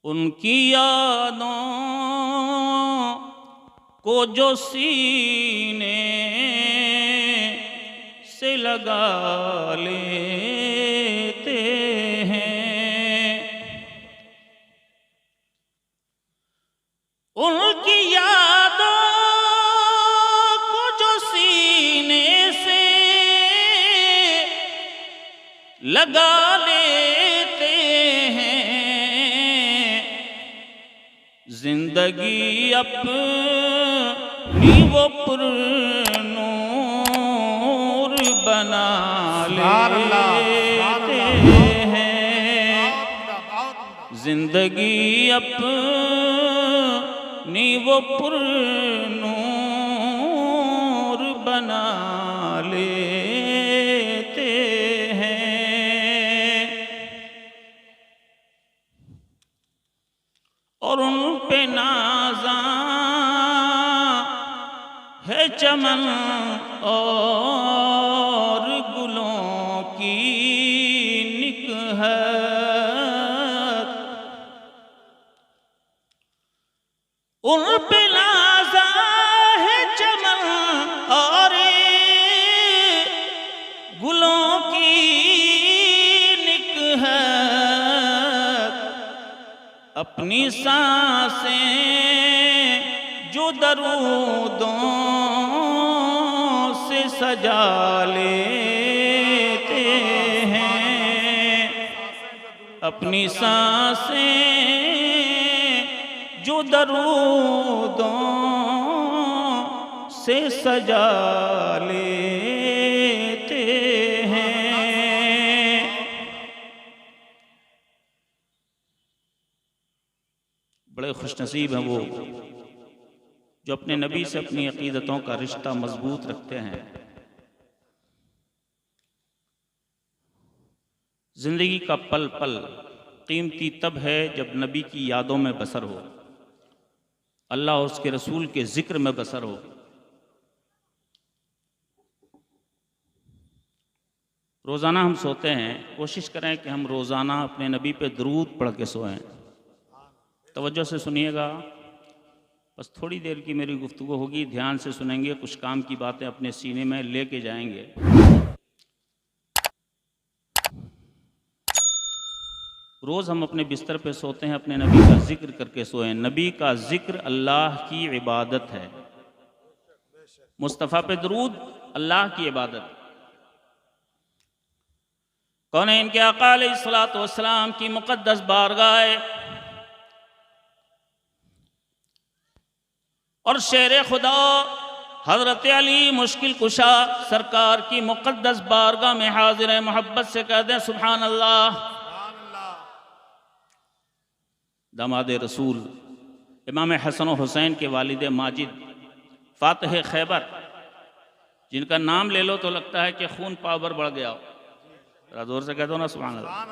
उनकी यादों को जो सीने से लगा लेते हैं, उनकी यादों को जो सीने से लगा लेते हैं, जिंदगी अपनी वो पुरनूर बना लेते हैं, जिंदगी अपनी वो पुरनूर बना लेते हैं। और उन पे नाज़ा है चमन और गुलों की निकहत, उन पे नाज़ा है चमन और गुलों की निकहत, अपनी सांसें जो दरूदों से सजा लेते हैं, अपनी सांसें जो दरूदों से सजा लेते हैं। बड़े खुशनसीब हैं वो जो अपने नबी से अपनी अकीदतों का रिश्ता मजबूत रखते हैं। जिंदगी का पल पल कीमती तब है जब नबी की यादों में बसर हो, अल्लाह और उसके रसूल के जिक्र में बसर हो। रोज़ाना हम सोते हैं, कोशिश करें कि हम रोज़ाना अपने नबी पे दरूद पढ़ के सोएं। तवज्जो से सुनिएगा, बस थोड़ी देर की मेरी गुफ्तगू होगी, ध्यान से सुनेंगे, कुछ काम की बातें अपने सीने में लेके जाएंगे। रोज़ हम अपने बिस्तर पे सोते हैं, अपने नबी का जिक्र करके सोएं। नबी का जिक्र अल्लाह की इबादत है, मुस्तफ़ा पे दरूद अल्लाह की इबादत। कौन है इनके आका अलैहिस्सलातु वस्सलाम की मुक़द्दस बारगाह और शेर खुदा हज़रत अली मुश्किल कुशा सरकार की मुक़द्दस बारगाह में हाजिर है। मोहब्बत से कह दें सुभान अल्लाह। दामाद रसूल इमाम हसन और हुसैन के वालिद माजिद फ़ातिह खैबर, जिनका नाम ले लो तो लगता है कि खून पावर बढ़ गया हो, जरा जोर से कह दो ना सुभान अल्लाह।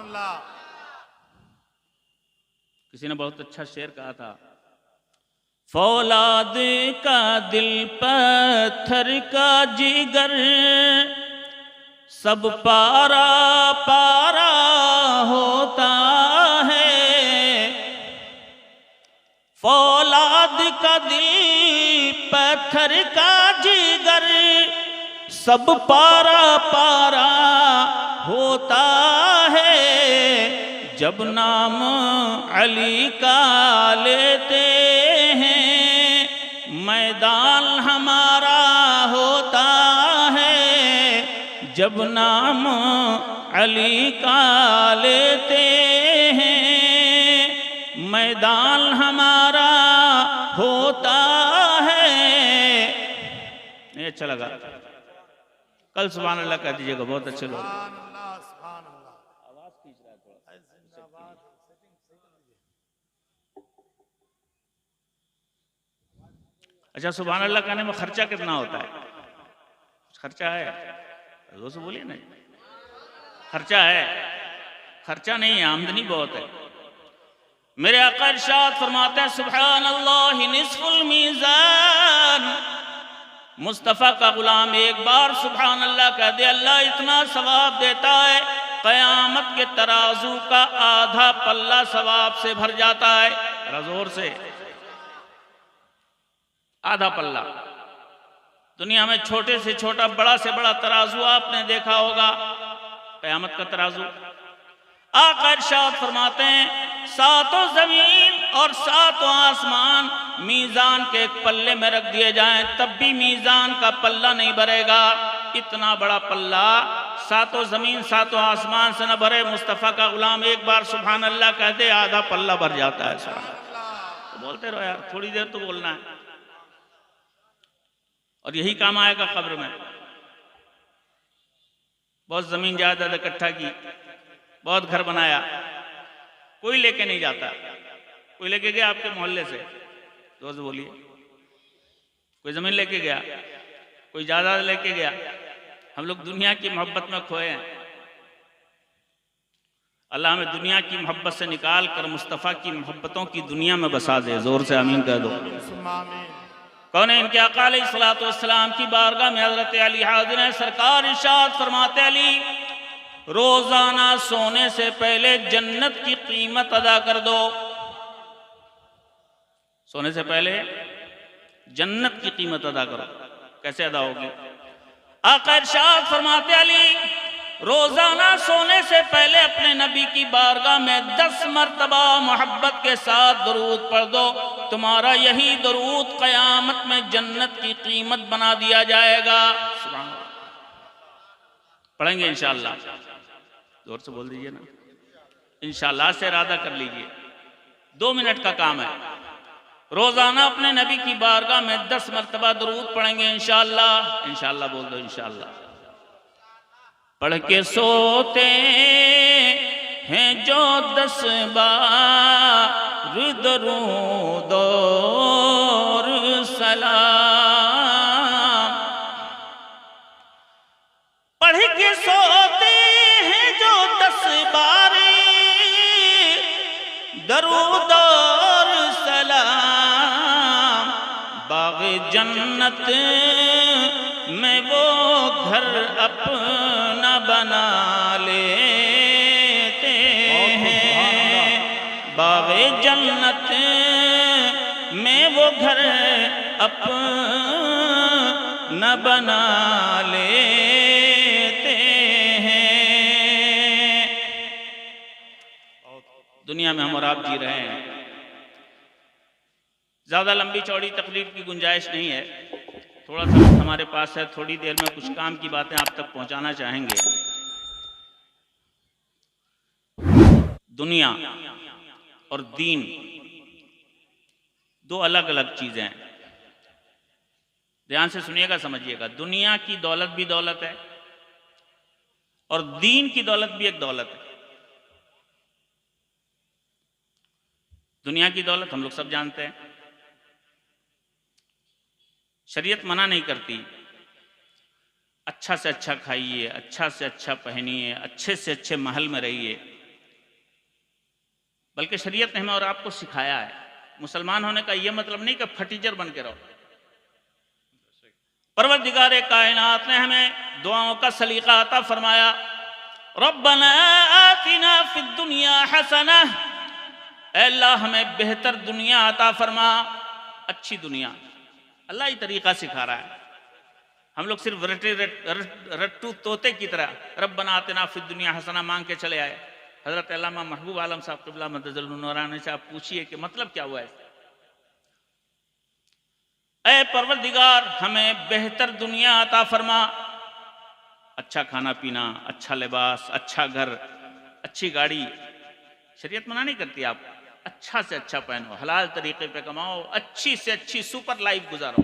किसी ने बहुत अच्छा शेर कहा था, फौलाद का दिल पत्थर का जिगर, सब पारा पारा होता है। फौलाद का दिल पत्थर का जिगर, सब पारा पारा होता है। जब नाम अली का लेते मैदान हमारा होता है। जब नाम अली का लेते हैं मैदान हमारा होता है। ये अच्छा लगा, कल सुभान अल्लाह कह दीजिएगा, बहुत अच्छे लोग। अच्छा, सुभान अल्लाह कहने में खर्चा कितना होता है? खर्चा है? जोर से बोलिए ना, खर्चा है? खर्चा नहीं है, आमदनी बहुत है। मेरे आका इरशाद फरमाते हैं सुभान अल्लाह निस्फुल मीज़ान। मुस्तफ़ा का गुलाम एक बार सुभान अल्लाह कह दे, अल्लाह इतना सवाब देता है क़यामत के तराजू का आधा पल्ला सवाब से भर जाता है। जोर से, आधा पल्ला। दुनिया में छोटे से छोटा, बड़ा से बड़ा तराजू आपने देखा होगा, क़यामत का तराजू। आका इरशाद फरमाते हैं, सातों जमीन और सातों आसमान मीज़ान के एक पल्ले में रख दिए जाएं, तब भी मीज़ान का पल्ला नहीं भरेगा। इतना बड़ा पल्ला सातों जमीन सातों आसमान से न भरे। मुस्तफ़ा का गुलाम एक बार सुभान अल्लाह कह दे, आधा पल्ला भर जाता है। तो बोलते रहो यार, थोड़ी देर तो बोलना है, और यही काम आएगा कब्र में। बहुत जमीन जायदाद इकट्ठा की, बहुत घर बनाया, कोई लेके नहीं जाता। कोई लेके गया आपके मोहल्ले से? दोस्त बोलिए, कोई जमीन लेके गया, कोई जायदाद लेके गया? हम लोग दुनिया की मोहब्बत में खोए हैं। अल्लाह हमें दुनिया की मोहब्बत से निकाल कर मुस्तफ़ा की मोहब्बतों की दुनिया में बसा दे। जोर से आमीन कह दो। कौन है? इनके आका अलैहिस्सलातु वस्सलाम की बारगाह में हज़रत अली हाज़िर हैं। सरकार इरशाद फरमाते, अली रोजाना सोने से पहले जन्नत की कीमत अदा कर दो। सोने से पहले जन्नत की कीमत अदा करो। कैसे अदा होगी? आका इरशाद फरमाते, अली रोजाना सोने से पहले अपने नबी की बारगाह में 10 मरतबा मोहब्बत के साथ दरूद पढ़ दो। तुम्हारा यही दरूद क़यामत में जन्नत की कीमत बना दिया जाएगा। सुभान अल्लाह। पढ़ेंगे इंशाअल्लाह। जोर से बोल दीजिए ना, इंशाअल्लाह से इरादा कर लीजिए। 2 मिनट का काम है। रोजाना अपने नबी की बारगाह में 10 मरतबा दरूद पढ़ेंगे इंशाअल्लाह। इंशाअल्लाह बोल दो, इंशाअल्लाह। पढ़ के सोते हैं जो 10 बार दरूद और सलाम, पढ़ के सोते हैं जो 10 बार दरूद और सलाम, बाग़ जन्नत में वो घर अपना बना लेते हैं। बाग़ जन्नत में वो घर अपना बना लेते हैं। दुनिया में हम और आप जी रहे हैं। ज़्यादा लंबी चौड़ी तकलीफ की गुंजाइश नहीं है। थोड़ा सा हमारे पास है, थोड़ी देर में कुछ काम की बातें आप तक पहुंचाना चाहेंगे। दुनिया और दीन 2 अलग अलग चीज़ें हैं। ध्यान से सुनिएगा, समझिएगा। दुनिया की दौलत भी दौलत है और दीन की दौलत भी एक दौलत है। दुनिया की दौलत हम लोग सब जानते हैं, शरीयत मना नहीं करती। अच्छा से अच्छा खाइए, अच्छा से अच्छा पहनिए, अच्छे से अच्छे महल में रहिए, बल्कि शरीयत ने हमें और आपको सिखाया है। मुसलमान होने का यह मतलब नहीं कि फटीचर बन के रहो। परवरदिगार कायनात ने हमें दुआओं का सलीका अता फरमाया। रब्बना आतिना फिद दुनिया हसना, अल्लाह हमें बेहतर दुनिया अता फरमा, अच्छी दुनिया। अल्लाह ही तरीका सिखा रहा है। हम लोग सिर्फ रट्टू तोते की तरह रब्बना आतिना फिद दुनिया हसना मांग के चले आए। हजरत अल्लामा महबूब आलम साहब क़िबला मद्दज़ल नूरानी से आप पूछिए कि मतलब क्या हुआ है। ऐ परवरदिगार हमें बेहतर दुनिया अता फरमा, अच्छा खाना पीना, अच्छा लिबास, अच्छा घर, अच्छी गाड़ी। शरीयत मना नहीं करती आप अच्छा से अच्छा पहनो, हलाल तरीके पे कमाओ, अच्छी से अच्छी सुपर लाइफ गुजारो।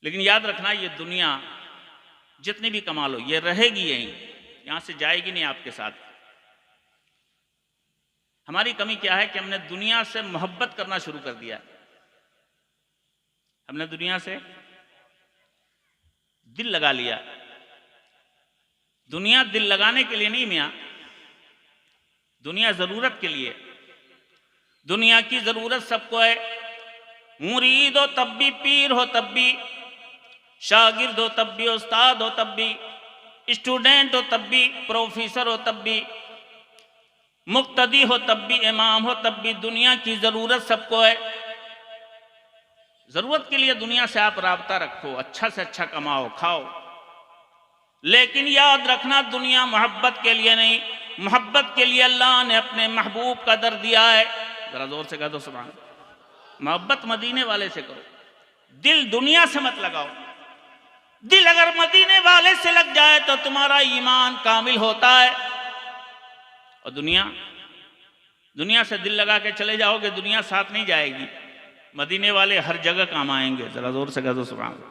लेकिन याद रखना, ये दुनिया जितनी भी कमा लो ये रहेगी यहीं, यहां से जाएगी नहीं आपके साथ। हमारी कमी क्या है कि हमने दुनिया से मोहब्बत करना शुरू कर दिया। हमने दुनिया से दिल लगा लिया। दुनिया दिल लगाने के लिए नहीं मियां, दुनिया जरूरत के लिए। दुनिया की जरूरत सबको है। मुरीद हो तब भी, पीर हो तब भी, शागिर्द हो तब भी, उस्ताद हो तब भी। स्टूडेंट हो तब भी, प्रोफेसर हो तब भी, मुक्तदी हो तब भी, इमाम हो तब भी, दुनिया की ज़रूरत सबको है। ज़रूरत के लिए दुनिया से आप राब्ता रखो, अच्छा से अच्छा कमाओ खाओ, लेकिन याद रखना दुनिया मोहब्बत के लिए नहीं, मोहब्बत के लिए अल्लाह ने अपने महबूब का दर दिया है। ज़रा ज़ोर से कह दो सुभान। मोहब्बत मदीने वाले से करो, दिल दुनिया से मत लगाओ। दिल अगर मदीने वाले से लग जाए तो तुम्हारा ईमान कामिल होता है। और दुनिया से दिल लगा के चले जाओगे, दुनिया साथ नहीं जाएगी। मदीने वाले हर जगह काम आएंगे। जरा जोर से कह दो सुभान।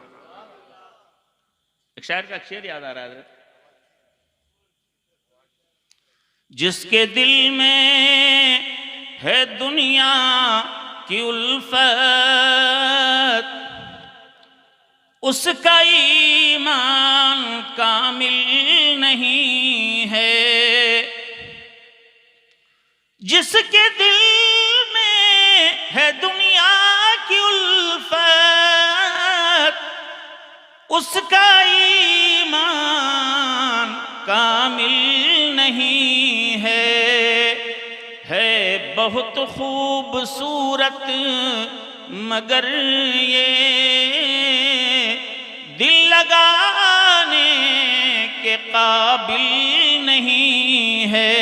एक शायर का शेर याद आ रहा है, जिसके दिल में है दुनिया की उल्फत, उसका ईमान कामिल नहीं है। जिसके दिल में है दुनिया की उल्फत, उसका ईमान कामिल नहीं है। बहुत खूबसूरत मगर ये दिल लगाने के काबिल नहीं है।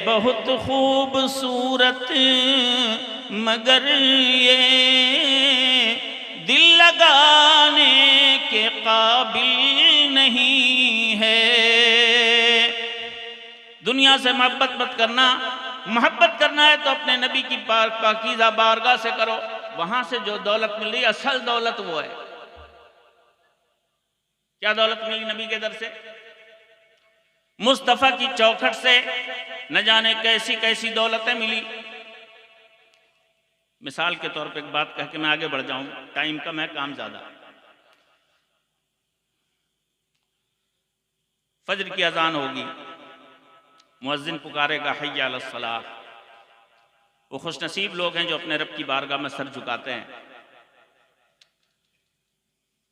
बहुत खूबसूरत मगर ये दिल लगाने के काबिल नहीं है। दुनिया से मोहब्बत मत करना। मोहब्बत करना है तो अपने नबी की पाकीज़ा बारगाह से करो। वहां से जो दौलत मिल रही, असल दौलत वो है। क्या दौलत मिली नबी के दर से? मुस्तफ़ा की चौखट से न जाने कैसी कैसी दौलतें मिली। मिसाल के तौर पे एक बात कह के मैं आगे बढ़ जाऊं, टाइम कम है, काम ज्यादा। फजर की अजान होगी, मुअज्जिन पुकारेगा हय्या अलस सलाह। वो खुशनसीब लोग हैं जो अपने रब की बारगाह में सर झुकाते हैं।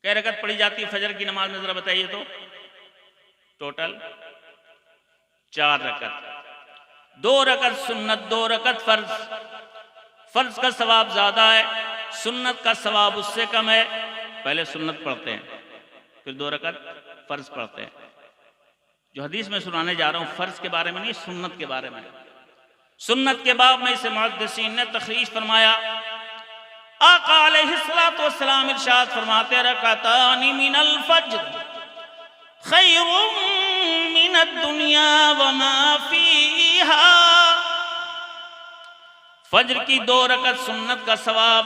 कै रकत पढ़ी जाती है फजर की नमाज में, जरा बताइए तो? टोटल 4 रकत। 2 रकत सुन्नत, 2 रकत फर्ज। फर्ज का सवाब ज्यादा है, सुन्नत का सवाब उससे कम है। पहले सुन्नत पढ़ते हैं, फिर 2 रकत फर्ज पढ़ते हैं। जो हदीस में सुनाने जा रहा हूं फर्ज के बारे में नहीं, सुन्नत के बारे में। सुन्नत के बाब में इसे मुहद्दिसीन ने तखरीज फरमाया। आका अलैहिस्सलातु वस्सलाम इरशाद फरमाते, रकातानी मिनल फज्र खैरुम मिनद दुनिया व मा फीहा। फज्र की 2 रकत सुन्नत का सवाब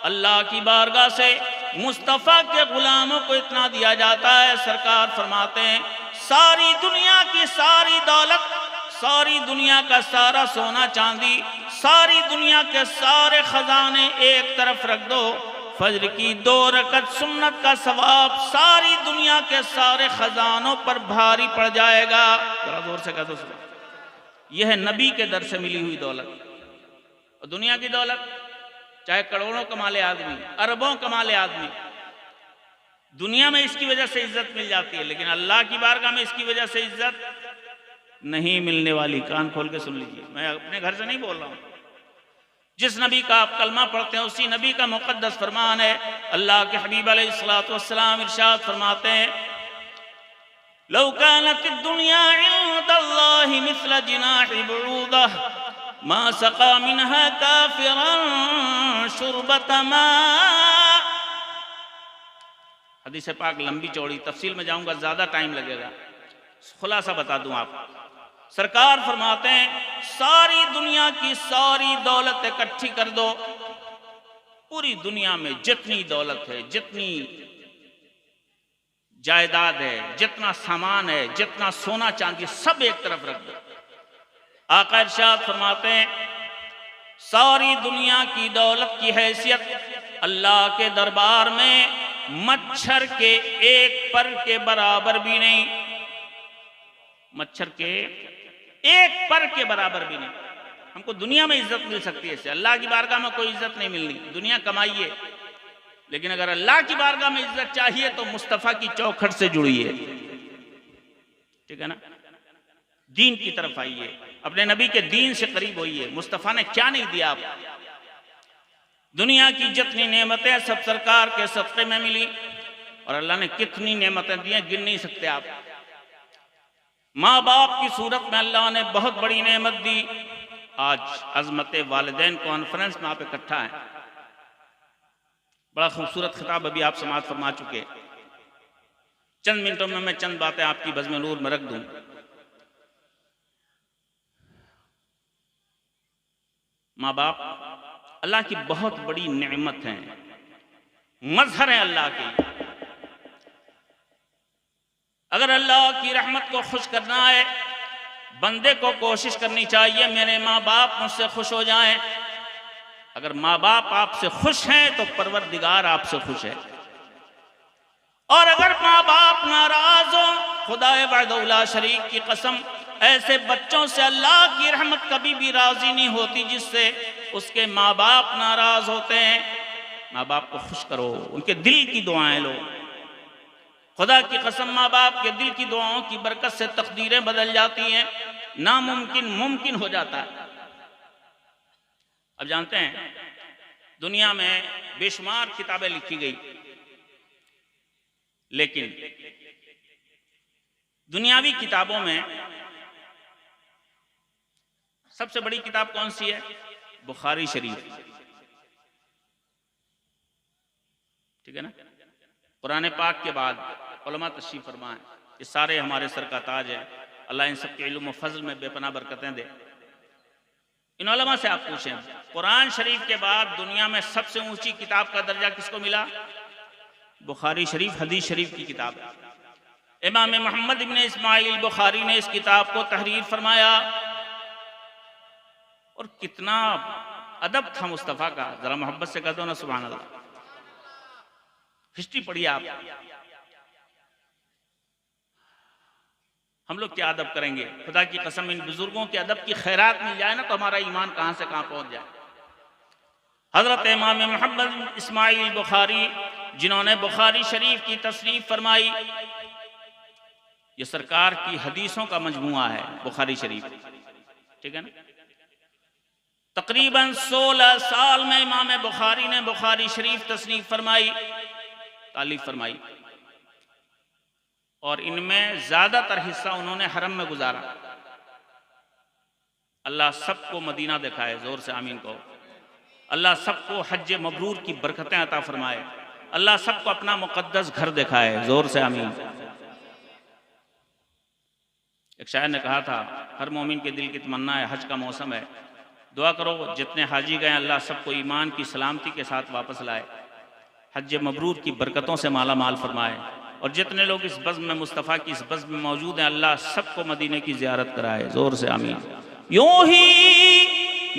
अल्लाह की बारगाह से मुस्तफ़ा के गुलामों को इतना दिया जाता है, सरकार फरमाते हैं सारी दुनिया की सारी दौलत, सारी दुनिया का सारा सोना चांदी, सारी दुनिया के सारे खजाने एक तरफ रख दो, फज्र की 2 रकत सुन्नत का सवाब सारी दुनिया के सारे खजानों पर भारी पड़ जाएगा। जरा जोर से कह दो। यह है नबी के दर से मिली हुई दौलत। और दुनिया की दौलत चाहे करोड़ों कमा ले आदमी, अरबों कमा ले आदमी, दुनिया में इसकी वजह से इज्जत मिल जाती है, लेकिन अल्लाह की बारगाह में इसकी वजह से इज्जत नहीं मिलने वाली। कान खोल के सुन लीजिए, मैं अपने घर से नहीं बोल रहा हूं। जिस नबी का आप कलमा पढ़ते हैं उसी नबी का मुक़द्दस फरमान है। अल्लाह के हबीब अलैहिस्सलातु वस्सलाम इरशाद फरमाते हैं, लौ कानत दुनिया इंदल्लाहि मिस्ल जिनाहि बुऊदह मा सक़ा मिनहा काफ़िरन शुरबत मा। हदीस पाक लंबी चौड़ी, तफसील में जाऊंगा ज्यादा टाइम लगेगा, खुलासा बता दूं आपको। सरकार फरमाते हैं सारी दुनिया की सारी दौलत इकट्ठी कर दो, पूरी दुनिया में जितनी दौलत है, जितनी जायदाद है, जितना सामान है, जितना सोना चांदी, सब एक तरफ रख दो। आका इरशाद फरमाते हैं सारी दुनिया की दौलत की हैसियत अल्लाह के दरबार में मच्छर के एक पर के बराबर भी नहीं। मच्छर के एक पर के बराबर भी नहीं। हमको दुनिया में इज्जत मिल सकती है, इससे अल्लाह की बारगाह में कोई इज्जत नहीं मिलनी। दुनिया कमाइए, लेकिन अगर अल्लाह की बारगाह में इज्जत चाहिए तो मुस्तफ़ा की चौखट से जुड़िए। ठीक है ना। दीन की तरफ आइए, अपने नबी के दीन से करीब होइए। मुस्तफ़ा ने क्या नहीं दिया आपको? दुनिया की जितनी नेमतें सब सरकार के सदक़े में मिली, और अल्लाह ने कितनी नेमतें दी हैं गिन नहीं सकते आप। माँ बाप की सूरत में अल्लाह ने बहुत बड़ी नेमत दी। आज अज़मत वालिदैन कॉन्फ्रेंस में आप इकट्ठा हैं, बड़ा खूबसूरत खिताब अभी आप समाअत फरमा चुके। चंद मिनटों में मैं चंद बातें आपकी बज़्म नूर में रख दूं। माँ बाप अल्लाह की बहुत बड़ी नेमत हैं, मज़हर है अल्लाह की। अगर अल्लाह की रहमत को खुश करना है, बंदे को कोशिश करनी चाहिए मेरे माँ बाप मुझसे खुश हो जाएं। अगर माँ बाप आपसे खुश हैं तो परवरदिगार आपसे खुश है, और अगर माँ बाप नाराज हो, खुदाए वहदहुल्ला शरीक की कसम, ऐसे बच्चों से अल्लाह की रहमत कभी भी राजी नहीं होती जिससे उसके माँ बाप नाराज होते हैं। माँ बाप को खुश करो, उनके दिल की दुआएं लो। खुदा की कसम, माँ बाप के दिल की दुआओं की बरकत से तकदीरें बदल जाती हैं, नामुमकिन मुमकिन हो जाता है। अब जानते हैं दुनिया में बेशुमार किताबें लिखी गई, लेकिन दुनियावी किताबों में सबसे बड़ी किताब कौन सी है? बुखारी शरीफ, ठीक है ना। कुरान पाक के बाद उलमा तशरीफ फरमाएं, ये सारे हमारे सर का ताज है। अल्लाह इन सब के इल्म व फजल में बेपनाह बरकतें दे। इन उलमा से आप पूछें, कुरान शरीफ के बाद दुनिया में सबसे ऊंची किताब का दर्जा किसको मिला? बुखारी शरीफ, हदीस शरीफ की किताब है। इमाम मोहम्मद इब्न इस्माइल बुखारी ने इस किताब को तहरीर फरमाया, और कितना अदब था मुस्तफ़ा का, जरा मोहब्बत से कह दो ना सुभान अल्लाह। हिस्ट्री पढ़िए आप। हम लोग क्या अदब करेंगे? खुदा की कसम, इन बुजुर्गों के अदब की खैरात मिल जाए ना तो हमारा ईमान कहां से कहां पहुंच जाए। हजरत इमाम मोहम्मद इस्माइल बुखारी, जिन्होंने बुखारी शरीफ की तसनीफ फरमाई, ये सरकार की हदीसों का मजमुआ है बुखारी शरीफ, ठीक है ना। तकरीबन 16 साल में इमाम बुखारी ने बुखारी शरीफ तसनीफ फरमाई, तालीफ फरमाई, और इनमें ज्यादातर हिस्सा उन्होंने हरम में गुजारा। अल्लाह सबको मदीना दिखाए, जोर से आमीन कहो। अल्लाह सबको हज मबरूर की बरकतें अता फरमाए। अल्लाह सबको अपना मुकद्दस घर दिखाए, जोर से आमीन। एक शायर ने कहा था, हर मोमिन के दिल की तमन्ना है, हज का मौसम है, दुआ करो जितने हाजी गए अल्लाह सबको ईमान की सलामती के साथ वापस लाए, हज मबरूर की बरकतों से माला माल फरमाए, और जितने लोग इस बज़्म में मुस्तफ़ा की इस बज़्म में मौजूद हैं अल्लाह सबको मदीने की ज़ियारत कराए, ज़ोर से आमीन। यूं ही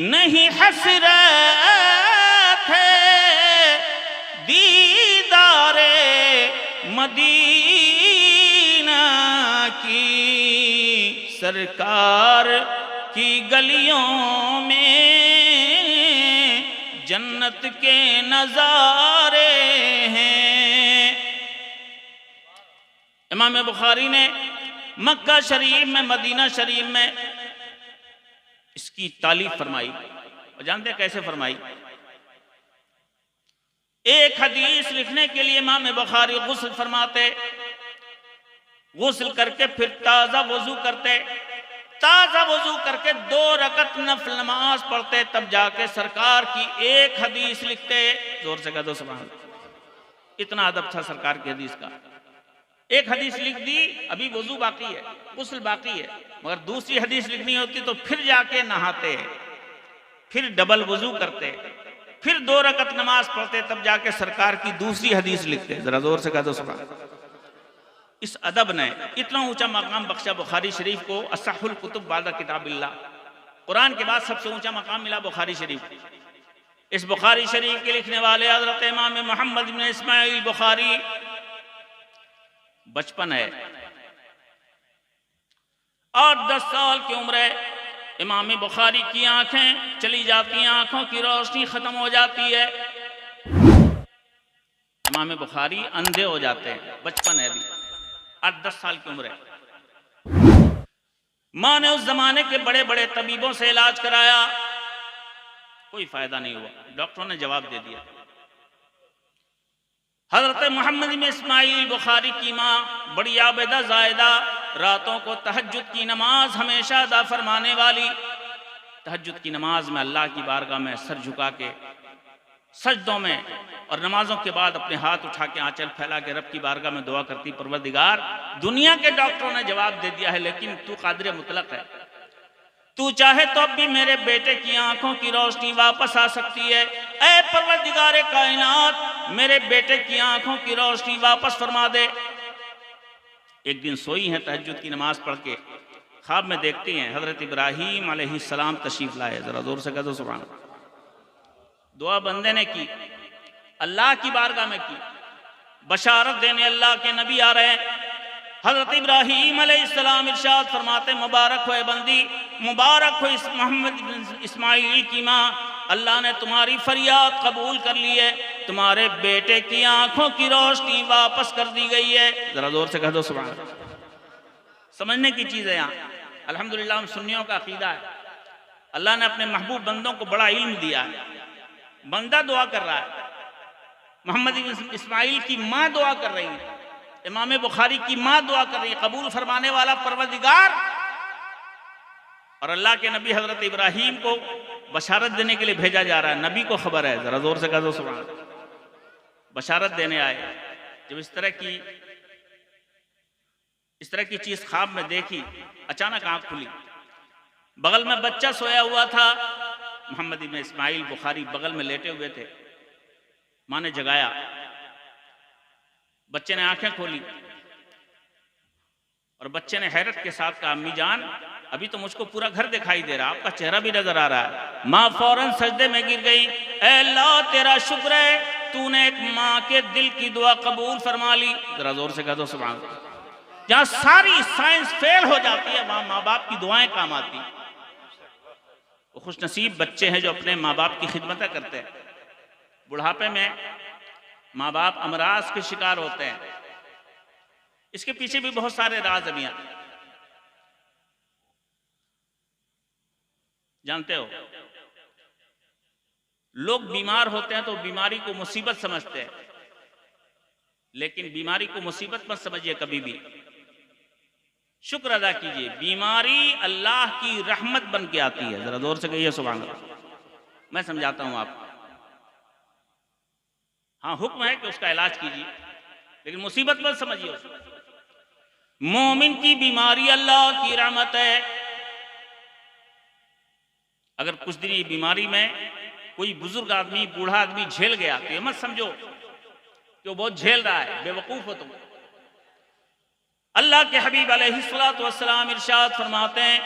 नहीं हसरत है दीदारे मदीना की, सरकार की गलियों में जन्नत के नजारे हैं। इमाम बुखारी ने मक्का शरीफ में, मदीना शरीफ में इसकी तालीफ फरमाई, और जानते हैं कैसे फरमाई? एक हदीस लिखने के लिए इमाम बुखारी गुस्ल फरमाते, गुस्ल करके फिर ताज़ा वजू करते, ताज़ा वजू करके 2 रकत नफल नमाज पढ़ते, तब जाके सरकार की एक हदीस लिखते। जोर से कह दो सुभान अल्लाह। इतना अदब था सरकार की हदीस का। एक हदीस लिख दी, अभी वजू बाकी है, गुस्ल बाकी है, मगर दूसरी हदीस लिखनी होती तो फिर जाके नहाते, फिर डबल वजू करते, फिर 2 रकत नमाज पढ़ते, तब जाके सरकार की दूसरी हदीस लिखते। जरा जोर से कह दो सुभान अल्लाह। इस अदब ने इतना ऊंचा मकाम बख्शा बुखारी शरीफ को, असहुल कुतुब बादा किताबिल्लाह, कुरान के बाद सबसे ऊंचा मकाम मिला बुखारी शरीफ। इस बुखारी शरीफ के लिखने वाले हजरत इमाम मोहम्मद इब्न इस्माइल बुखारी, बचपन है, 8-10 साल की उम्र है, इमाम बुखारी की आंखें चली जाती हैं, आंखों की रोशनी खत्म हो जाती है, इमाम बुखारी अंधे हो जाते हैं। बचपन है, अभी 8-10 साल की उम्र है। माँ ने उस जमाने के बड़े बड़े तबीबों से इलाज कराया, कोई फायदा नहीं हुआ। डॉक्टरों ने जवाब दे दिया। हजरत मोहम्मद इब्न इस्माइल बुखारी की माँ, बड़ी आबिदा जायदा, रातों को तहज्जुद की नमाज हमेशा अदा फरमाने वाली, तहज्जुद की नमाज में अल्लाह की बारगाह में सर झुका के, सजदों में और नमाजों के बाद अपने हाथ उठा के आंचल फैला के रब की बारगाह में दुआ करती, परवरदिगार, दुनिया के डॉक्टरों ने जवाब दे दिया है लेकिन तू कादिर मुतलक है, तू चाहे तो अब भी मेरे बेटे की आंखों की रोशनी वापस आ सकती है। ऐ परवरदिगार कायनात, मेरे बेटे की आंखों की रोशनी वापस फरमा दे। एक दिन सोई हैं तहज्जुद की नमाज पढ़ के, ख्वाब में देखती हैं हजरत इब्राहीम अलैहिस्सलाम तशरीफ लाए। जरा जोर से कह दो सुभान अल्लाह। दुआ बंदे ने की, अल्लाह की बारगाह में की, बशारत देने अल्लाह के नबी आ रहे हैं। हजरत इब्राहीम अलैहिस्सलाम इरशाद फरमाते, मुबारक हो बंदी, मुबारक हो इस मोहम्मद इस्माइल की माँ, अल्लाह ने तुम्हारी फरियाद कबूल कर ली है, तुम्हारे बेटे की आंखों की रोशनी वापस कर दी गई है। जरा जोर से कह दो सुभान अल्लाह। समझने की चीज़ है यहाँ। अल्हम्दुलिल्लाह हम सुन्नियों का अकीदा है, अल्लाह ने अपने महबूब बंदों को बड़ा इल्म दिया है। बंदा दुआ कर रहा है, मोहम्मद इस्माइल की माँ दुआ कर रही है, इमाम बुखारी की माँ दुआ कर रही है, कबूल फरमाने वाला परवरदिगार, और अल्लाह के नबी हजरत इब्राहीम को बशारत देने के लिए भेजा जा रहा है। नबी को खबर है, जरा जोर से कह दो सुभान अल्लाह। बशारत देने आए। जब इस तरह की चीज ख्वाब में देखी, अचानक आंख खुली, बगल में बच्चा सोया हुआ था, मोहम्मद इब्न इस्माइल बुखारी बगल में लेटे हुए थे। माँ ने जगाया, बच्चे ने आंखें खोली और बच्चे ने हैरत के साथ कहा, अम्मी जान, अभी तो मुझको पूरा घर दिखाई दे रहा, आपका चेहरा भी नजर आ रहा है। माँ फौरन सजदे में गिर गई, ऐ अल्लाह तेरा शुक्र है, तूने एक माँ के दिल की दुआ कबूल फरमा ली। जरा जोर से कह दो सुभान अल्लाह। जहाँ सारी साइंस फेल हो जाती है, वहां माँ बाप की दुआएं काम आती। वो खुश नसीब बच्चे हैं जो अपने माँ बाप की खिदमत करते हैं। बुढ़ापे में माँ बाप अमराज के शिकार होते हैं, इसके पीछे भी बहुत सारे राज अभियान जानते हो। लोग बीमार होते हैं तो बीमारी को मुसीबत समझते हैं, लेकिन बीमारी को मुसीबत मत समझिए कभी भी, शुक्र अदा कीजिए। बीमारी अल्लाह की रहमत बन के आती है। जरा जोर से कहिए सुभान अल्लाह। मैं समझाता हूं आपको। हाँ, हुक्म है कि उसका इलाज कीजिए, लेकिन मुसीबत मत समझिए उसको। मोमिन की बीमारी अल्लाह की रहमत है। अगर कुछ दिन ये बीमारी में कोई बुजुर्ग आदमी, बूढ़ा आदमी झेल गया तो ये मत समझो कि वो बहुत झेल रहा है, बेवकूफ हो तुम। अल्लाह के हबीब अलैहिस्सलातु वस्सलाम इरशाद फरमाते हैं,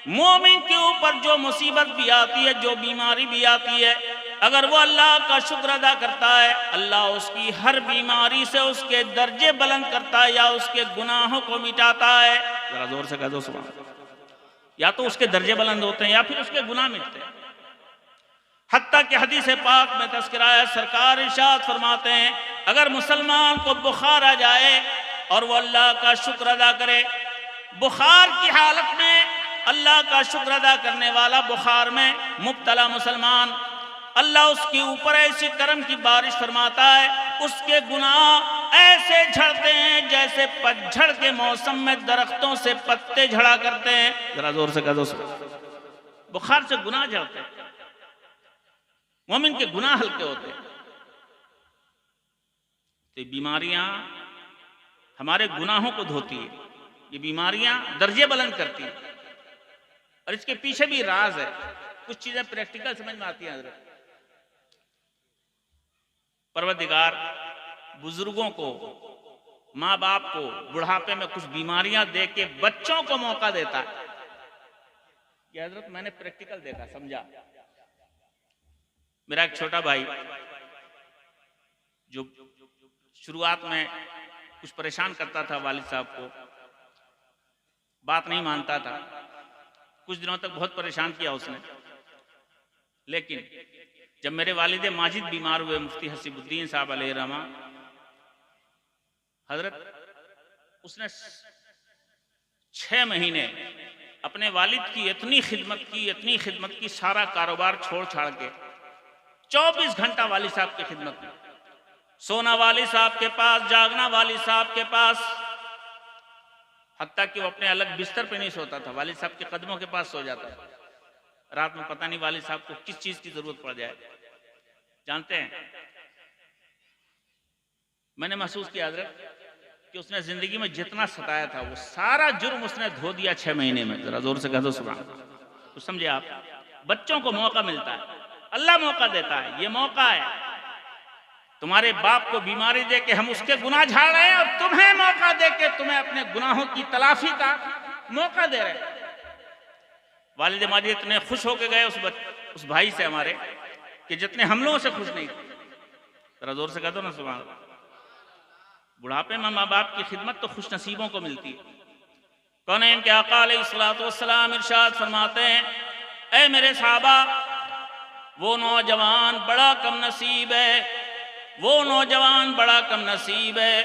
मोमिन के ऊपर जो मुसीबत भी आती है, जो बीमारी भी आती है, अगर वो अल्लाह का शुक्र अदा करता है, अल्लाह उसकी हर बीमारी से उसके दर्जे बुलंद करता है या उसके गुनाहों को मिटाता है। जरा जोर से कह दो सुभान अल्लाह। या तो उसके दर्जे बुलंद होते हैं या फिर उसके गुनाह मिटते हैं। हत्ता कि हदीस पाक में तज़किरा है, सरकार इरशाद फरमाते हैं, अगर मुसलमान को बुखार आ जाए और वो अल्लाह का शुक्र अदा करे, बुखार की हालत में अल्लाह का शुक्र अदा करने वाला बुखार में मुब्तला मुसलमान, अल्लाह उसके ऊपर ऐसी करम की बारिश फरमाता है, उसके गुनाह ऐसे झड़ते हैं जैसे पतझड़ के मौसम में दरख्तों से पत्ते झड़ा करते हैं। जरा जोर से कह दो, बुखार से गुनाह झड़ते हैं। मोमिन के गुनाह हल्के होते हैं। तो बीमारियां हमारे गुनाहों को धोती है, ये बीमारियां दर्जे बुलंद करती हैं, और इसके पीछे भी राज है। कुछ चीजें प्रैक्टिकल समझ में आती हैं। हज़रत परवरदिगार बुजुर्गों को, माँ बाप को बुढ़ापे में कुछ बीमारियां दे के बच्चों को मौका देता है। ये हजरत मैंने प्रैक्टिकल देखा, समझा। मेरा एक छोटा भाई जो शुरुआत में कुछ परेशान करता था वालिद साहब को, बात नहीं मानता था, कुछ दिनों तक बहुत परेशान किया उसने। लेकिन जब मेरे वालिद माजिद बीमार हुए, मुफ्ती हसीबुद्दीन साहब अलैहि रहमा, हजरत उसने 6 महीने अपने वालिद की इतनी खिदमत की, सारा कारोबार छोड़ छाड़ के 24 घंटा वालिद साहब की खिदमत में, सोना वालिद साहब के पास, जागना वालिद साहब के पास, हत्ता कि वो अपने अलग बिस्तर पे नहीं सोता था, वालिद साहब के कदमों के पास सो जाता था। रात में पता नहीं वालिद साहब को किस चीज की जरूरत पड़ जाए। जानते हैं, मैंने महसूस किया हजरत कि उसने जिंदगी में जितना सताया था वो सारा जुर्म उसने धो दिया 6 महीने में। जरा जोर से कह दो सुभान अल्लाह। तो समझे आप, बच्चों को मौका मिलता है, अल्लाह मौका देता है। ये मौका है, तुम्हारे बाप को बीमारी दे के हम उसके गुनाह झाड़ रहे हैं और तुम्हें मौका दे के तुम्हें अपने गुनाहों की तलाफी का मौका दे रहे हैं। वालिद माजिद इतने खुश होके गए उस भाई से हमारे कि जितने हम लोगों से खुश नहीं थे। जरा जोर से कह दो ना सुभान अल्लाह। बुढ़ापे में माँ बाप की खिदमत तो खुश नसीबों को मिलती है। कौन है इनके आका अलैहिस्सलातु वस्सलाम इरशाद फरमाते हैं, ऐ मेरे साहबा, वो नौजवान बड़ा कम नसीब है, वो नौजवान बड़ा कम नसीब है,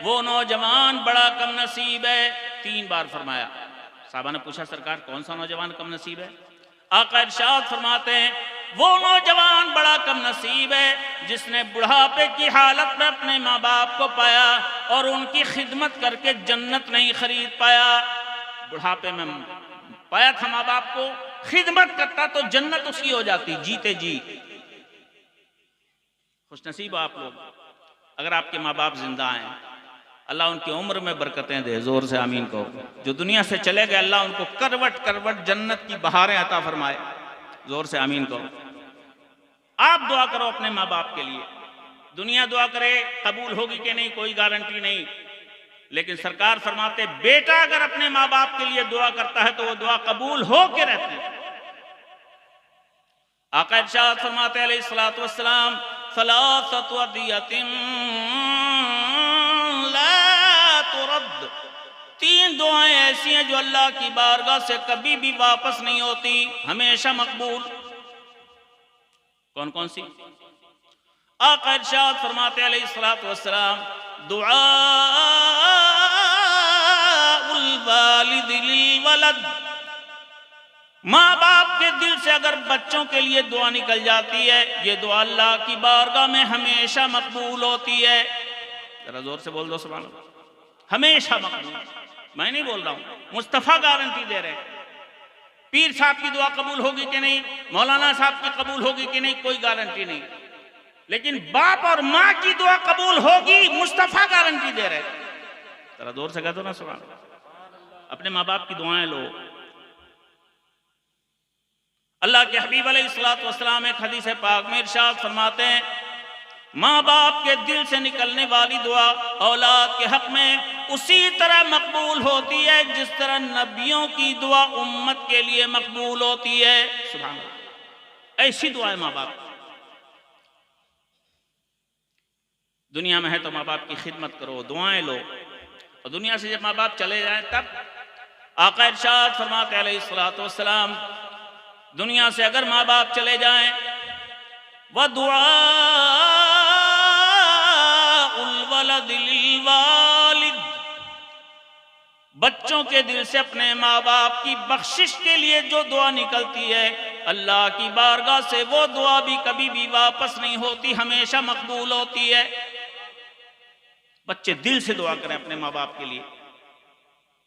वो नौजवान बड़ा कम नसीब है। 3 बार फरमाया। साहबा ने पूछा, सरकार कौन सा नौजवान कम नसीब है? आका इरशाद फरमाते हैं, वो नौजवान बड़ा कम नसीब है जिसने बुढ़ापे की हालत में अपने माँ बाप को पाया और उनकी खिदमत करके जन्नत नहीं खरीद पाया। बुढ़ापे में पाया था माँ बाप को, खिदमत करता तो जन्नत उसकी हो जाती जीते जी। खुशनसीब आप लोग अगर आपके माँ बाप जिंदा हैं, अल्लाह उनकी उम्र में बरकतें दे। जोर से आमीन कहो। जो दुनिया से चले गए, अल्लाह उनको करवट करवट जन्नत की बहारें अता फरमाए। जोर से आमीन कहो। आप दुआ करो अपने माँ बाप के लिए। दुनिया दुआ करे, कबूल होगी कि नहीं कोई गारंटी नहीं, लेकिन सरकार फरमाते, बेटा अगर अपने माँ बाप के लिए दुआ करता है तो वो दुआ कबूल हो के रहती है। आका इरशाद फरमाते अलैहिस्सलातु वस्सलाम, सलासतु अदियतिन ला तुरद्द। 3 दुआएं ऐसी हैं जो अल्लाह की बारगाह से कभी भी वापस नहीं होती, हमेशा मकबूल। कौन कौन सी? आका इरशाद फरमाते अलैहिस्सलातु वस्सलाम, दुआउल वालिद लिल वलद। माँ बाप के दिल से अगर बच्चों के लिए दुआ निकल जाती है, ये दुआ अल्लाह की बारगाह में हमेशा मकबूल होती है। जरा जोर से बोल दो सुभान अल्लाह। हमेशा मकबूल। मैं नहीं बोल रहा हूं, मुस्तफा गारंटी दे रहे हैं। पीर साहब की दुआ कबूल होगी कि नहीं, मौलाना साहब की कबूल होगी कि नहीं, कोई गारंटी नहीं, लेकिन बाप और माँ की दुआ कबूल होगी, मुस्तफा गारंटी दे रहे। जरा जोर से कह दो ना सुभान अल्लाह। अपने माँ बाप की दुआएं लो। अल्लाह के हबीब अलैहिस्सलातु वस्सलाम एक हदीस पाक में इरशाद फरमाते हैं, माँ बाप के दिल से निकलने वाली दुआ औलाद के हक में उसी तरह मकबूल होती है जिस तरह नबियों की दुआ उम्मत के लिए मकबूल होती है। सुभान अल्लाह। ऐसी दुआ है माँ बाप। दुनिया में है तो माँ बाप की खिदमत करो, दुआएं लो, और दुनिया से जब माँ बाप चले जाए तब आका इरशाद फरमाते अलैहिस्सलातु वस्सलाम, दुनिया से अगर माँ बाप चले जाएं, वह दुआ वालिद, बच्चों के दिल से अपने माँ बाप की बख्शिश के लिए जो दुआ निकलती है, अल्लाह की बारगाह से वो दुआ भी कभी भी वापस नहीं होती, हमेशा मकबूल होती है। बच्चे दिल से दुआ करें अपने माँ बाप के लिए।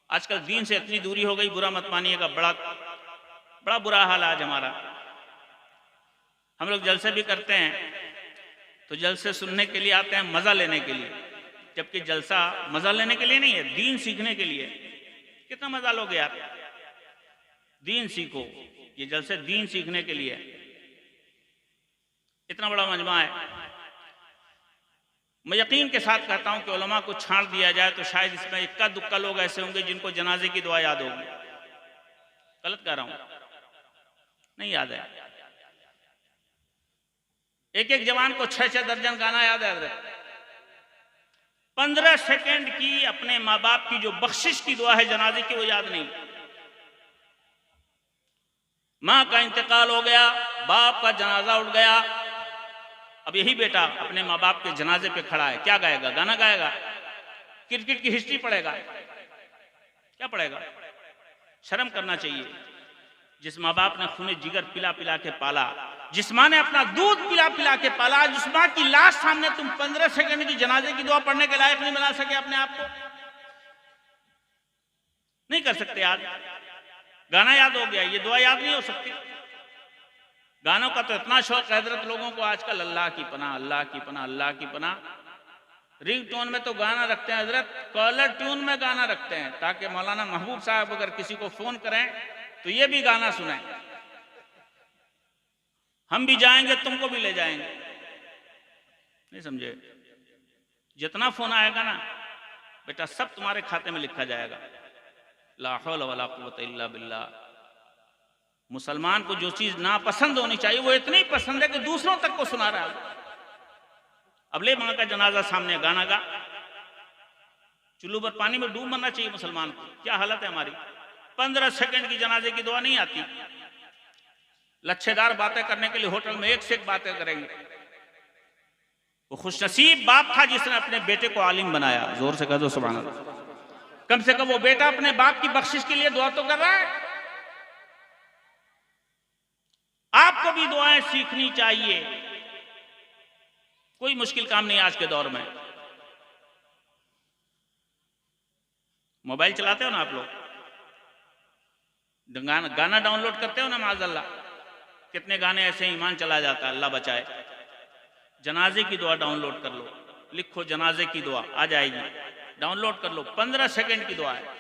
आजकल दीन से इतनी दूरी हो गई, बुरा मत मानिएगा, बड़ा बुरा हाल आज हमारा। हम लोग जलसे भी करते हैं तो जलसे सुनने के लिए आते हैं, मजा लेने के लिए, जबकि जलसा मजा लेने के लिए नहीं है, दीन सीखने के लिए। कितना मजा लोगे यार, दीन सीखो। ये जलसे दीन सीखने के लिए। इतना बड़ा मजमा है। मैं यकीन के साथ कहता हूं कि उलमा को छांट दिया जाए तो शायद इसमें इक्का दुक्का लोग ऐसे होंगे जिनको जनाजे की दुआ याद होगी। गलत कह रहा हूं? नहीं याद है। एक एक जवान को 6-6 दर्जन गाना याद है। 15 सेकंड की अपने माँ बाप की जो बख्शिश की दुआ है जनाजे की, वो याद नहीं। माँ का इंतकाल हो गया, बाप का जनाजा उठ गया, अब यही बेटा अपने माँ बाप के जनाजे पे खड़ा है, क्या गाएगा? गाना गाएगा? क्रिकेट की हिस्ट्री पढ़ेगा? क्या पढ़ेगा? शर्म करना चाहिए। जिस माँ बाप ने खूने जिगर पिला पिला के पाला, जिस माँ ने अपना दूध पिला पिला के पाला, जिस माँ की लाश सामने तुम 15 सेकंड की जनाजे की दुआ पढ़ने के लायक नहीं बना सके अपने आप को, नहीं कर सकते याद। गाना याद हो गया, ये दुआ याद नहीं हो सकती। गानों का तो इतना शौक है हजरत लोगों को आजकल, अल्लाह की पनाह, अल्लाह की पनाह, अल्लाह की पनाह। रिंग टोन में तो गाना रखते हैं हजरत, कॉलर ट्यून में गाना रखते हैं, ताकि मौलाना महबूब साहब अगर किसी को फोन करें तो ये भी गाना सुनाएं, हम भी जाएंगे तुमको भी ले जाएंगे। नहीं समझे? जितना फोन आएगा ना बेटा सब तुम्हारे खाते में लिखा जाएगा। ला हौला वला कुव्वता इल्ला बिल्लाह। मुसलमान को जो चीज नापसंद होनी चाहिए वो इतनी पसंद है कि दूसरों तक को सुना रहा है। अब ले मां का जनाजा सामने, गाना गा, चुल्लू पर पानी में डूब मरना चाहिए मुसलमान को। क्या हालत है हमारी। 15 सेकंड की जनाजे की दुआ नहीं आती। लच्छेदार बातें करने के लिए होटल में एक से एक बातें करेंगे। वो खुशनसीब बाप था जिसने अपने बेटे को आलिम बनाया। जोर से कह दो सुभान अल्लाह। कम से कम वो बेटा अपने बाप की बख्शिश के लिए दुआ तो कर रहा है। आपको भी दुआएं सीखनी चाहिए, कोई मुश्किल काम नहीं आज के दौर में। मोबाइल चलाते हो ना आप लोग, गाना डाउनलोड करते हो ना माज़अल्लाह, कितने गाने ऐसे ईमान चला जाता है, अल्लाह बचाए। जनाजे की दुआ डाउनलोड कर लो, लिखो जनाजे की दुआ, आ जाएगी, डाउनलोड कर लो। 15 सेकंड की दुआ है।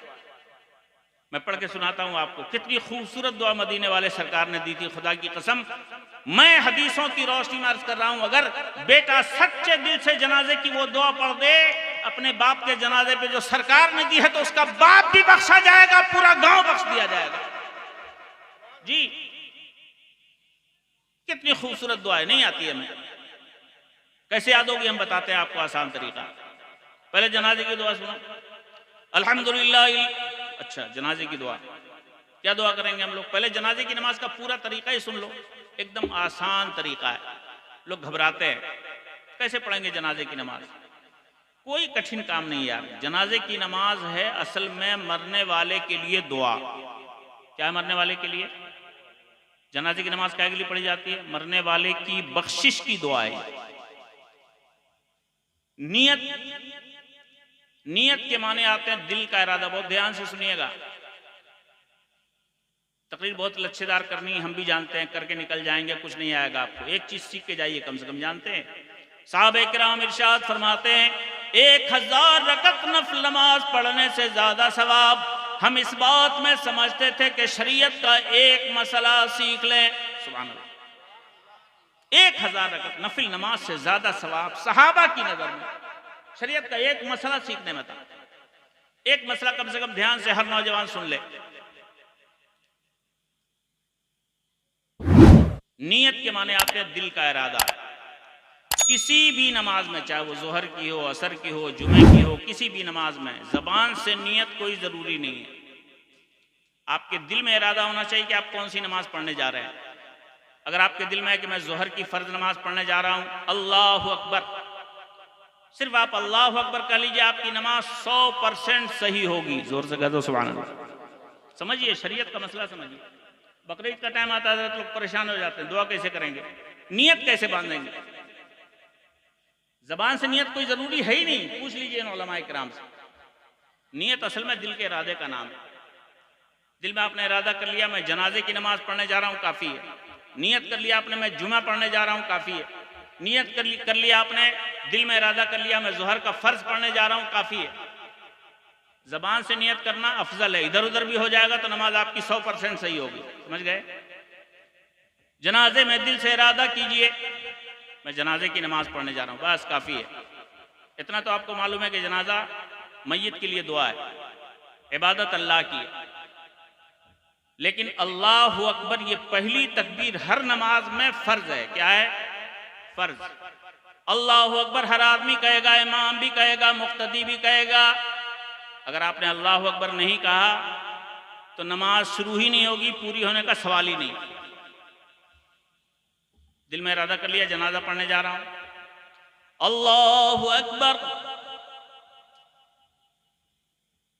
मैं पढ़ के सुनाता हूं आपको, कितनी खूबसूरत दुआ मदीने वाले सरकार ने दी थी। खुदा की कसम, मैं हदीसों की रोशनी में अर्ज कर रहा हूं, अगर बेटा सच्चे दिल से जनाजे की वो दुआ पढ़ दे अपने बाप के जनाजे पे जो सरकार ने दी है, तो उसका बाप भी बख्शा जाएगा, पूरा गांव बख्श दिया जाएगा। जी कितनी खूबसूरत दुआ है, नहीं आती है हमें। कैसे याद होगी हम बताते हैं आपको आसान तरीका। पहले जनाजे की दुआ सुनो, अल्हम्दुलिल्लाह। अच्छा, जनाजे की दुआ क्या दुआ करेंगे हम लोग? पहले जनाजे की नमाज का पूरा तरीका ही सुन लो, एकदम आसान तरीका है। लोग घबराते हैं, कैसे पढ़ेंगे जनाजे की नमाज? कोई कठिन काम नहीं यार। जनाजे की नमाज है असल में मरने वाले के लिए दुआ। क्या है मरने वाले के लिए? जनाजे की नमाज क्या के लिए पढ़ी जाती है? मरने वाले की बख्शिश की दुआ है। नियत के माने आते हैं दिल का इरादा। बहुत ध्यान से सुनिएगा, तकरीर बहुत लच्छेदार करनी है, हम भी जानते हैं, करके निकल जाएंगे, कुछ नहीं आएगा आपको। एक चीज सीख के जाइए, कम से कम जानते हैं। साहबे किराम इरशाद फरमाते हैं, 1000 रकत नफल नमाज पढ़ने से ज्यादा सवाब। हम इस बात में समझते थे कि शरीयत का एक मसला सीख लें, सुभान अल्लाह, 1000 रकत नफिल नमाज से ज्यादा सवाब सहाबा की नजर में शरीयत का एक मसला सीखने में था। एक मसला कम से कम ध्यान से हर नौजवान सुन ले। नियत के माने आते हैं दिल का इरादा। किसी भी नमाज में, चाहे वो जोहर की हो, असर की हो, जुमे की हो, किसी भी नमाज में जबान से नियत कोई जरूरी नहीं है। आपके दिल में इरादा होना चाहिए कि आप कौन सी नमाज पढ़ने जा रहे हैं। अगर आपके दिल में है कि मैं जोहर की फर्ज नमाज पढ़ने जा रहा हूं, अल्लाह अकबर, सिर्फ आप अल्लाह अकबर कह लीजिए, आपकी नमाज 100% सही होगी। जोर से कह दो सुभान अल्लाह। समझिए, शरीयत का मसला समझिए। बकरीद का टाइम आता है तो लोग परेशान हो जाते हैं, दुआ कैसे करेंगे, नियत कैसे बांधेंगे? जबान से नियत कोई जरूरी है ही नहीं। पूछ लीजिए इन उलमाए किराम से। नियत असल में दिल के इरादे का नाम है। दिल में आपने इरादा कर लिया मैं जनाजे की नमाज पढ़ने जा रहा हूं, काफी है। नियत कर लिया आपने मैं जुमा पढ़ने जा रहा हूं, काफी है। नियत कर लिया आपने, दिल में इरादा कर लिया मैं जोहर का फर्ज पढ़ने जा रहा हूं, काफी है। जबान से नियत करना अफजल है, इधर उधर भी हो जाएगा तो नमाज आपकी 100% सही होगी। समझ गए? जनाजे में दिल से इरादा कीजिए मैं जनाजे की नमाज पढ़ने जा रहा हूं, बस काफी है। इतना तो आपको मालूम है कि जनाजा मय्यत के लिए दुआ है, इबादत अल्लाह की है। लेकिन अल्लाहु अकबर ये पहली तकबीर हर नमाज में फर्ज है। क्या है? फर्ज। अल्लाहु अकबर हर आदमी कहेगा, इमाम भी कहेगा, मुक्तदी भी कहेगा। अगर आपने अल्लाहु अकबर नहीं कहा तो नमाज शुरू ही नहीं होगी, पूरी होने का सवाल ही नहीं। दिल में इरादा कर लिया जनाजा पढ़ने जा रहा हूं, अल्लाहु अकबर,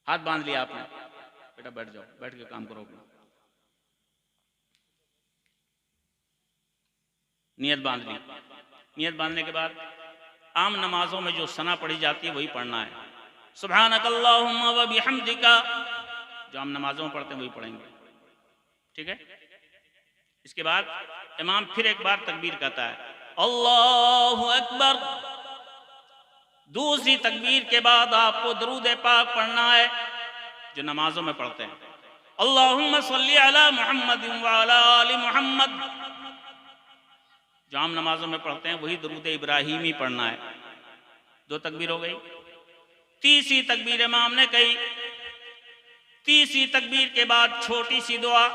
हाथ बांध लिया आपने, बेटा बैठ जाओ, बैठ के काम करो अपना। नियत बांध ली। नियत बांधने के बाद आम नमाजों में जो सना पढ़ी जाती है वही पढ़ना है। सुब्हानकल्लाहुम्मा व बिहम्दिका, जो हम नमाजों में पढ़ते हैं वही पढ़ेंगे, ठीक है। इसके बाद इमाम फिर एक बार तकबीर कहता है, अल्लाहु अकबर। दूसरी तकबीर के बाद आपको दरूद पाक पढ़ना है जो नमाजों में पढ़ते हैं, अल्लाहुम्मा सल्ली अला मुहम्मद व अला आलि मुहम्मद। जो हम नमाजों में पढ़ते हैं वही दरूद इब्राहिमी पढ़ना है। 2 तकबीर हो गई। तीसरी तकबीर इमाम ने कही। तीसरी तकबीर के बाद छोटी सी दुआ,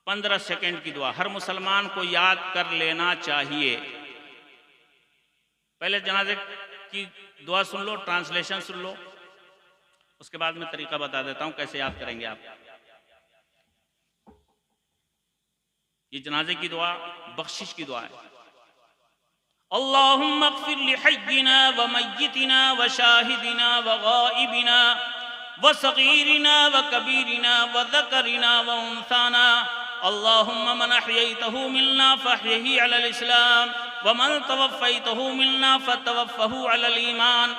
15 सेकंड की दुआ हर मुसलमान को याद कर लेना चाहिए। पहले जनाजे की दुआ सुन लो, ट्रांसलेशन सुन लो, उसके बाद मैं तरीका बता देता हूं कैसे याद करेंगे आप। ये जनाजे की दुआ बख्शिश की दुआ है। अल्लाहुम्मा अग़फ़िर लिहय्यिना व मय्यितिना व शाहिदिना व गाइबिना व सगीरिना व कबीरिना व ज़करिना व उन्साना। अल्लाहुम्मा मन अहयैतहु मिन्ना फअहयिही अलल इस्लाम व मन तवफ़्फ़ैतहु मिन्ना फ़तवफ़्फ़हु अलल ईमान।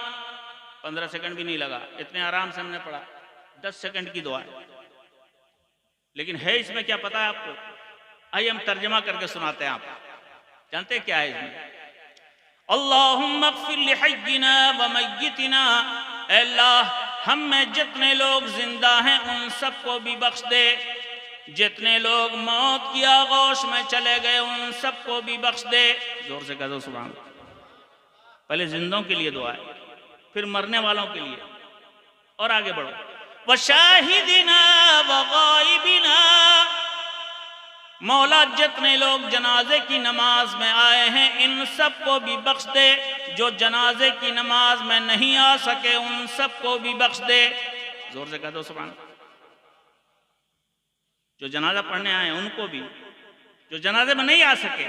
15 सेकंड भी नहीं लगा, इतने आराम से हमने पढ़ा। 10 सेकंड की दुआ है, लेकिन है इसमें क्या पता है आपको? आइए हम तर्जमा करके सुनाते हैं। आप जानते हैं क्या है इसमें? अल्लाहुम्मा अग़फ़िर लिहय्यिना व मय्यितिना, अल्लाह हम में जितने लोग जिंदा हैं उन सबको भी बख्श दे, जितने लोग मौत की आगोश में चले गए उन सबको भी बख्श दे। जोर से कह दो सुभान अल्लाह। पहले जिंदों के लिए दुआ है, फिर मरने वालों के लिए, और आगे बढ़ो। व शाहिदिना व गाइबिना, मौला जितने लोग जनाजे की नमाज में आए हैं इन सबको भी बख्श दे, जो जनाजे की नमाज में नहीं आ सके उन सबको भी बख्श दे। जोर से कह दो सुभान अल्लाह। जो जनाजा पढ़ने आए उनको भी, जो जनाजे में नहीं आ सके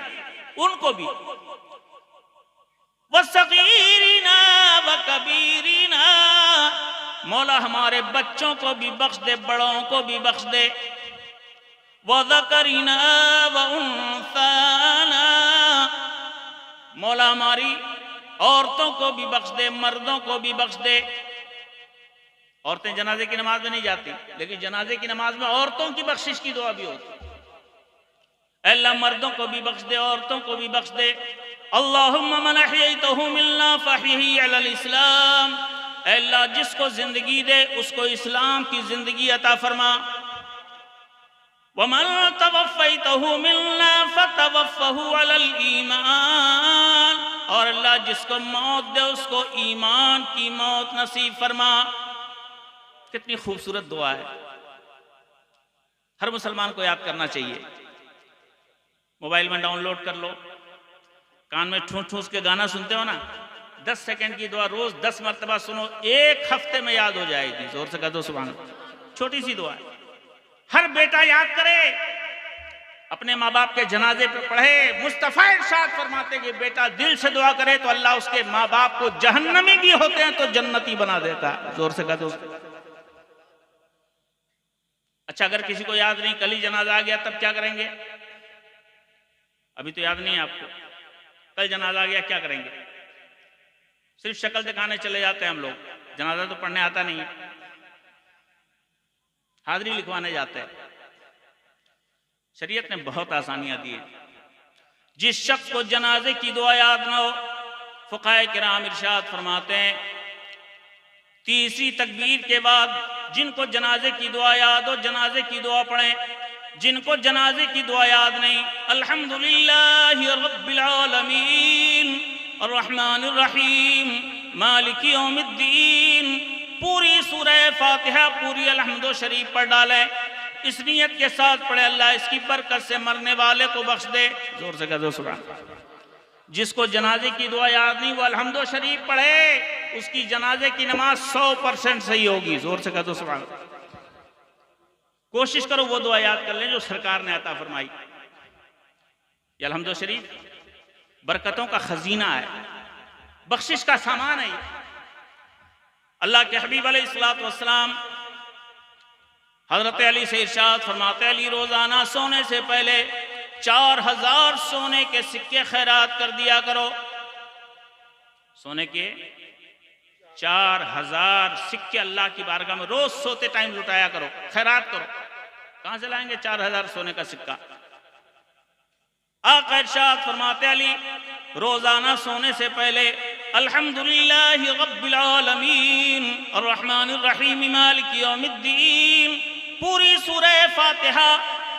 उनको भी। व सगीरिना व कबीरिना, मौला हमारे बच्चों को भी बख्श दे, बड़ों को भी बख्श दे। व ज़करिना व उन्साना, मौला हमारी औरतों को भी बख्श दे, मर्दों को भी बख्श दे। औरतें जनाजे की नमाज में नहीं जाती, लेकिन जनाजे की नमाज में औरतों की बख्शिश की दुआ भी होती। अल्लाह मर्दों को भी बख्श दे, औरतों को भी बख्श दे। अल्लाहुम्मा मन अहयैतहु मिन्ना फअहयिही अलल इस्लाम, अल्लाह जिसको जिंदगी दे उसको इस्लाम की जिंदगी अता फरमा। वमन तवफ़्फ़ैतहु मिन्ना फ़तवफ़्फ़हु अलल ईमान, और अल्लाह जिसको मौत दे उसको ईमान की मौत नसीब फरमा। कितनी खूबसूरत दुआ है, हर मुसलमान को याद करना चाहिए। मोबाइल में डाउनलोड कर लो, कान में ठूस ठूस के गाना सुनते हो ना, 10 सेकंड की दुआ रोज 10 मरतबा सुनो, 1 हफ्ते में याद हो जाएगी। जोर से कह दो सुभान अल्लाह। छोटी सी दुआ है, हर बेटा याद करे, अपने माँ बाप के जनाजे पे पढ़े। मुस्तफा इरशाद फरमाते कि बेटा दिल से दुआ करे तो अल्लाह उसके माँ बाप को जहन्नमी भी होते हैं तो जन्नती बना देता है। जोर से कह दो। अच्छा, अगर किसी को याद नहीं, कल ही जनाजा आ गया, तब क्या करेंगे? अभी तो याद नहीं है आपको, कल जनाजा आ गया क्या करेंगे? सिर्फ शक्ल दिखाने चले जाते हैं हम लोग, जनाजा तो पढ़ने आता नहीं है, हाजिरी लिखवाने जाते हैं। शरीयत ने बहुत आसानियां दी है। जिस शख्स को जनाजे की दुआ याद ना हो, फुक़हाए किराम इरशाद फरमाते हैं तीसरी तकबीर के बाद जिनको जनाजे की दुआ याद हो जनाजे की दुआ पढ़ें, जिनको जनाजे की दुआ याद नहीं, अल्हम्दुलिल्लाहि रब्बिल आलमीन अर्रहमानिर रहीम मालिकी यौमिद्दीन, पूरी सूरह फातिहा पूरी अल्हम्दु शरीफ पढ़ डालें। इस नियत के साथ पढ़े, अल्लाह इसकी बरकत से मरने वाले को बख्श दे। जोर से कह दो सुभान। जिसको जनाजे की दुआ याद नहीं वो अल्हम्दु शरीफ पढ़े, उसकी जनाजे की नमाज 100% सही होगी। जोर से कह दो सुभान। कोशिश करो वो दुआ याद कर लें जो सरकार ने अता फरमाई। ये अल्हम्दु शरीफ बरकतों का खजीना है, बख्शिश का सामान है। अल्लाह के हबीब अलैहिस्सलातु वस्सलाम हजरत अली से इरशाद फरमाते, अली रोजाना सोने से पहले 4000 सोने के सिक्के खैरात कर दिया करो। सोने के 4000 सिक्के अल्लाह की बारगाह में रोज सोते टाइम लुटाया करो, खैरात करो। कहां से लाएंगे 4000 सोने का सिक्का? आका इरशाद फरमाते, अली रोजाना सोने से पहले अल्हम्दुलिल्लाहि रब्बिल आलमीन अर्रहमानिर रहीम मालिकी यौमिद्दीन पूरी सूरह फातिहा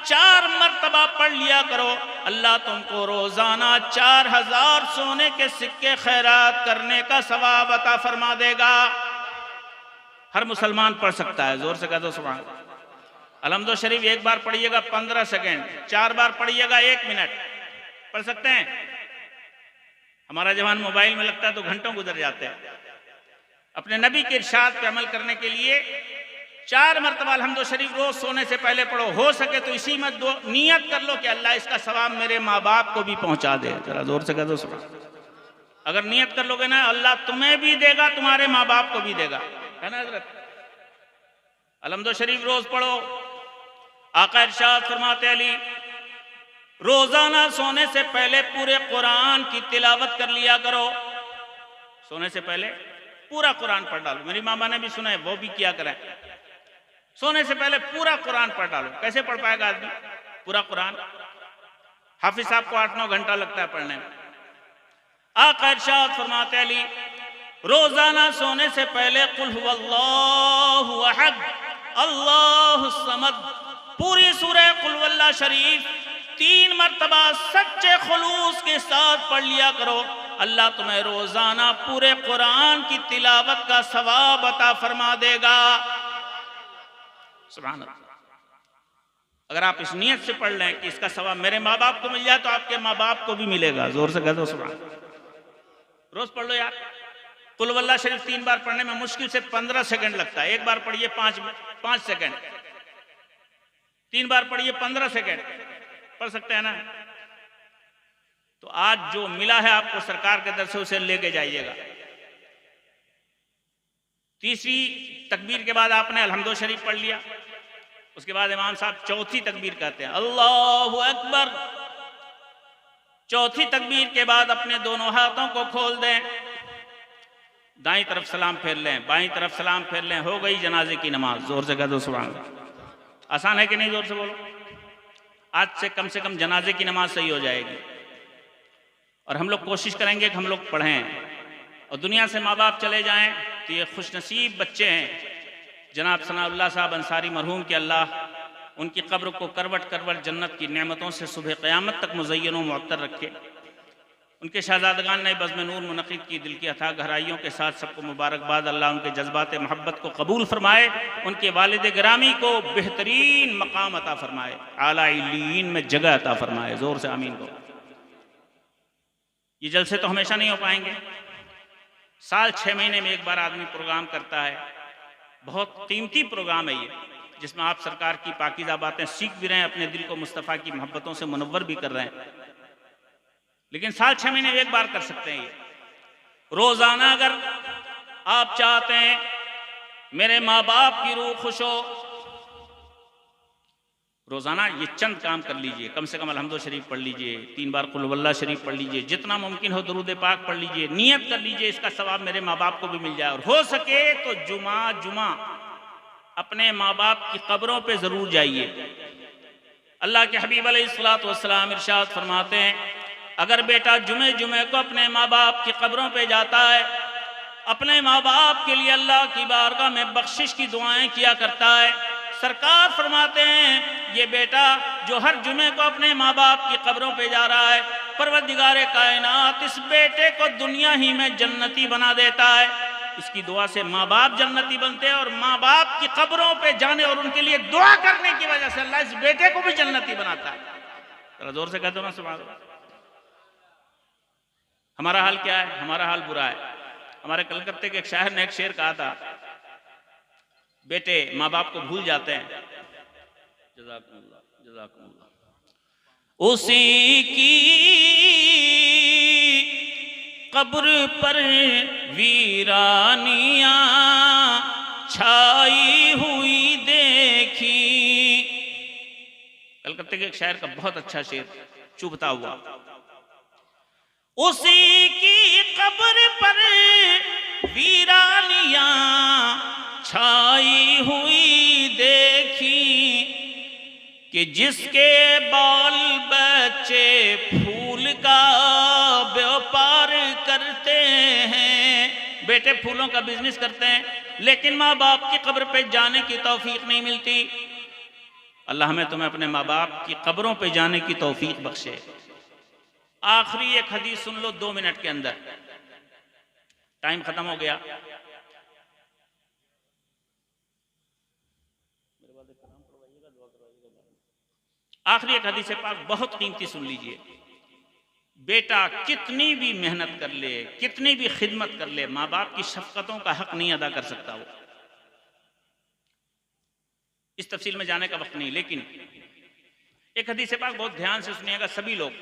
4 मरतबा पढ़ लिया करो। अल्लाह तुमको रोजाना 4000 सोने के सिक्के खैरात करने का सवाब अता फरमा देगा। हर मुसलमान पढ़ सकता है, जोर से कह दो सुभान अल्लाह। अलहम्दो शरीफ एक बार पढ़िएगा 15 सेकेंड, 4 बार पढ़िएगा 1 मिनट, पढ़ सकते हैं। हमारा जवान मोबाइल में लगता है तो घंटों गुजर जाते हैं। अपने नबी के इरशाद पे अमल करने के लिए 4 मरतबा अलहम्दो शरीफ रोज सोने से पहले पढ़ो। हो सके तो इसी में नियत कर लो कि अल्लाह इसका सवाब मेरे माँ बाप को भी पहुंचा दे। जरा जोर से कह दो सुभान। अगर नियत कर लोगे ना, अल्लाह तुम्हें भी देगा, तुम्हारे माँ बाप को भी देगा, है ना हजरत? अलहम्दो शरीफ रोज पढ़ो। आका इरशाद फरमाते, अली रोजाना सोने से पहले पूरे कुरान की तिलावत कर लिया करो। सोने से पहले पूरा कुरान पढ़ डालो। मेरी मामा ने भी सुना है, वो भी किया करें। सोने से पहले पूरा कुरान पढ़ डालो। कैसे पढ़ पाएगा आदमी पूरा कुरान? हाफिज साहब को 8-9 घंटा लगता है पढ़ने में। आका इरशाद फरमाते, अली रोजाना सोने से पहले कुल हुवल्लाहु अहद अल्लाहु समद पूरी सूरह कुल वल्लाह शरीफ 3 मरतबा सच्चे खुलूस के साथ पढ़ लिया करो। अल्लाह तुम्हें रोजाना पूरे कुरान की तिलावत का सवाब अता फरमा देगा। सुभान अल्लाह। अगर आप इस नियत से पढ़ लें कि इसका सवाब मेरे माँ बाप को मिल जाए तो आपके माँ बाप को भी मिलेगा। जोर से कह दो सुभान। रोज पढ़ लो यार। कुल वल्लाह शरीफ 3 बार पढ़ने में मुश्किल से 15 सेकंड लगता है। 1 बार पढ़िए 5 सेकंड, 3 बार पढ़िए 15 सेकंड, पढ़ सकते हैं ना? तो आज जो मिला है आपको सरकार के तरफ से, उसे लेके जाइएगा। तीसरी तकबीर के बाद आपने अलहम्दो शरीफ पढ़ लिया। उसके बाद इमाम साहब चौथी तकबीर कहते हैं, अल्लाहु अकबर। चौथी तकबीर के बाद अपने दोनों हाथों को खोल दें, दाईं तरफ सलाम फेर लें, बाईं तरफ सलाम फेर लें। हो गई जनाजे की नमाज। जोर से कह दो सुभान अल्लाह। आसान है कि नहीं? जोर से बोलो। आज से कम जनाजे की नमाज सही हो जाएगी। और हम लोग कोशिश करेंगे कि हम लोग पढ़ें और दुनिया से माँ बाप चले जाएं तो ये खुशनसीब बच्चे हैं। जनाब सनाउल्लाह साहब अंसारी मरहूम के अल्लाह उनकी कब्र को करवट करवट जन्नत की नेमतों से सुबह क़यामत तक मुज़य्यन व मुअत्तर रखे। उनके शहजादगान ने बज़्म नूर मुनक़िद की दिल की अथाह गहराइयों के साथ सबको मुबारकबाद। अल्लाह उनके जज्बात मोहब्बत को कबूल फरमाए, उनके वालिद गिरामी को बेहतरीन मकाम अता फरमाए, आला इल्लीयीन में जगह अता फरमाए। ज़ोर से आमीन को। ये जलसे तो हमेशा नहीं हो पाएंगे। साल 6 महीने में एक बार आदमी प्रोग्राम करता है। बहुत कीमती प्रोग्राम है ये, जिसमें आप सरकार की पाकीज़ा बातें सीख भी रहे हैं, अपने दिल को मुस्तफ़ा की मोहब्बतों से मुनव्वर भी कर रहे हैं। लेकिन साल 6 महीने में एक बार कर सकते हैं ये। रोजाना अगर आप चाहते हैं मेरे माँ बाप की रूह खुश हो, रोजाना ये चंद काम कर लीजिए। कम से कम अलहम्दो शरीफ पढ़ लीजिए, 3 बार कुल वल्लाह शरीफ पढ़ लीजिए, जितना मुमकिन हो दरूद पाक पढ़ लीजिए। नियत कर लीजिए इसका सवाब मेरे माँ बाप को भी मिल जाए। और हो सके तो जुमा अपने माँ बाप की कब्रों पे जरूर जाइए। अल्लाह के हबीब अलैहिस्सलातु वस्सलाम इरशाद फरमाते हैं, अगर बेटा जुमे को अपने माँ बाप की कब्रों पे जाता है, अपने माँ बाप के लिए अल्लाह की बारगाह में बख्शिश की दुआएं किया करता है, सरकार फरमाते हैं ये बेटा जो हर जुमे को अपने माँ बाप की कब्रों पे जा रहा है, परवरदिगारे कायनात इस बेटे को दुनिया ही में जन्नती बना देता है। इसकी दुआ से माँ बाप जन्नती बनते हैं और माँ बाप की कब्रों पे जाने और उनके लिए दुआ करने की वजह से अल्लाह इस बेटे को भी जन्नती बनाता है। जरा जोर से कहते हो ना सुभान अल्लाह। हमारा हाल क्या है? हमारा हाल बुरा है। हमारे कलकत्ते के एक शायर ने एक शेर कहा था, बेटे माँ बाप को भूल जाते हैं, जज़ाकुमुल्लाह जज़ाकुमुल्लाह, उसी की कब्र पर वीरानियां छाई हुई देखी कलकत्ते के एक शायर का बहुत अच्छा शेर, चुभता हुआ। उसी की कब्र पर वीरानियां छाई हुई देखी कि जिसके बाल बच्चे फूल का व्यापार करते हैं। बेटे फूलों का बिजनेस करते हैं, लेकिन माँ बाप की कब्र पे जाने की तौफीक नहीं मिलती। अल्लाह हमें तुम्हें अपने माँ बाप की कब्रों पे जाने की तौफीक बख्शे। आखिरी एक हदीस सुन लो 2 मिनट के अंदर, टाइम खत्म हो गया। आखिरी एक हदीस पाक बहुत कीमती, सुन लीजिए। बेटा कितनी भी मेहनत कर ले, कितनी भी खिदमत कर ले, माँ बाप की शफकतों का हक नहीं अदा कर सकता वो। इस तफसील में जाने का वक्त नहीं, लेकिन एक हदीस पाक बहुत ध्यान से सुनिएगा सभी लोग।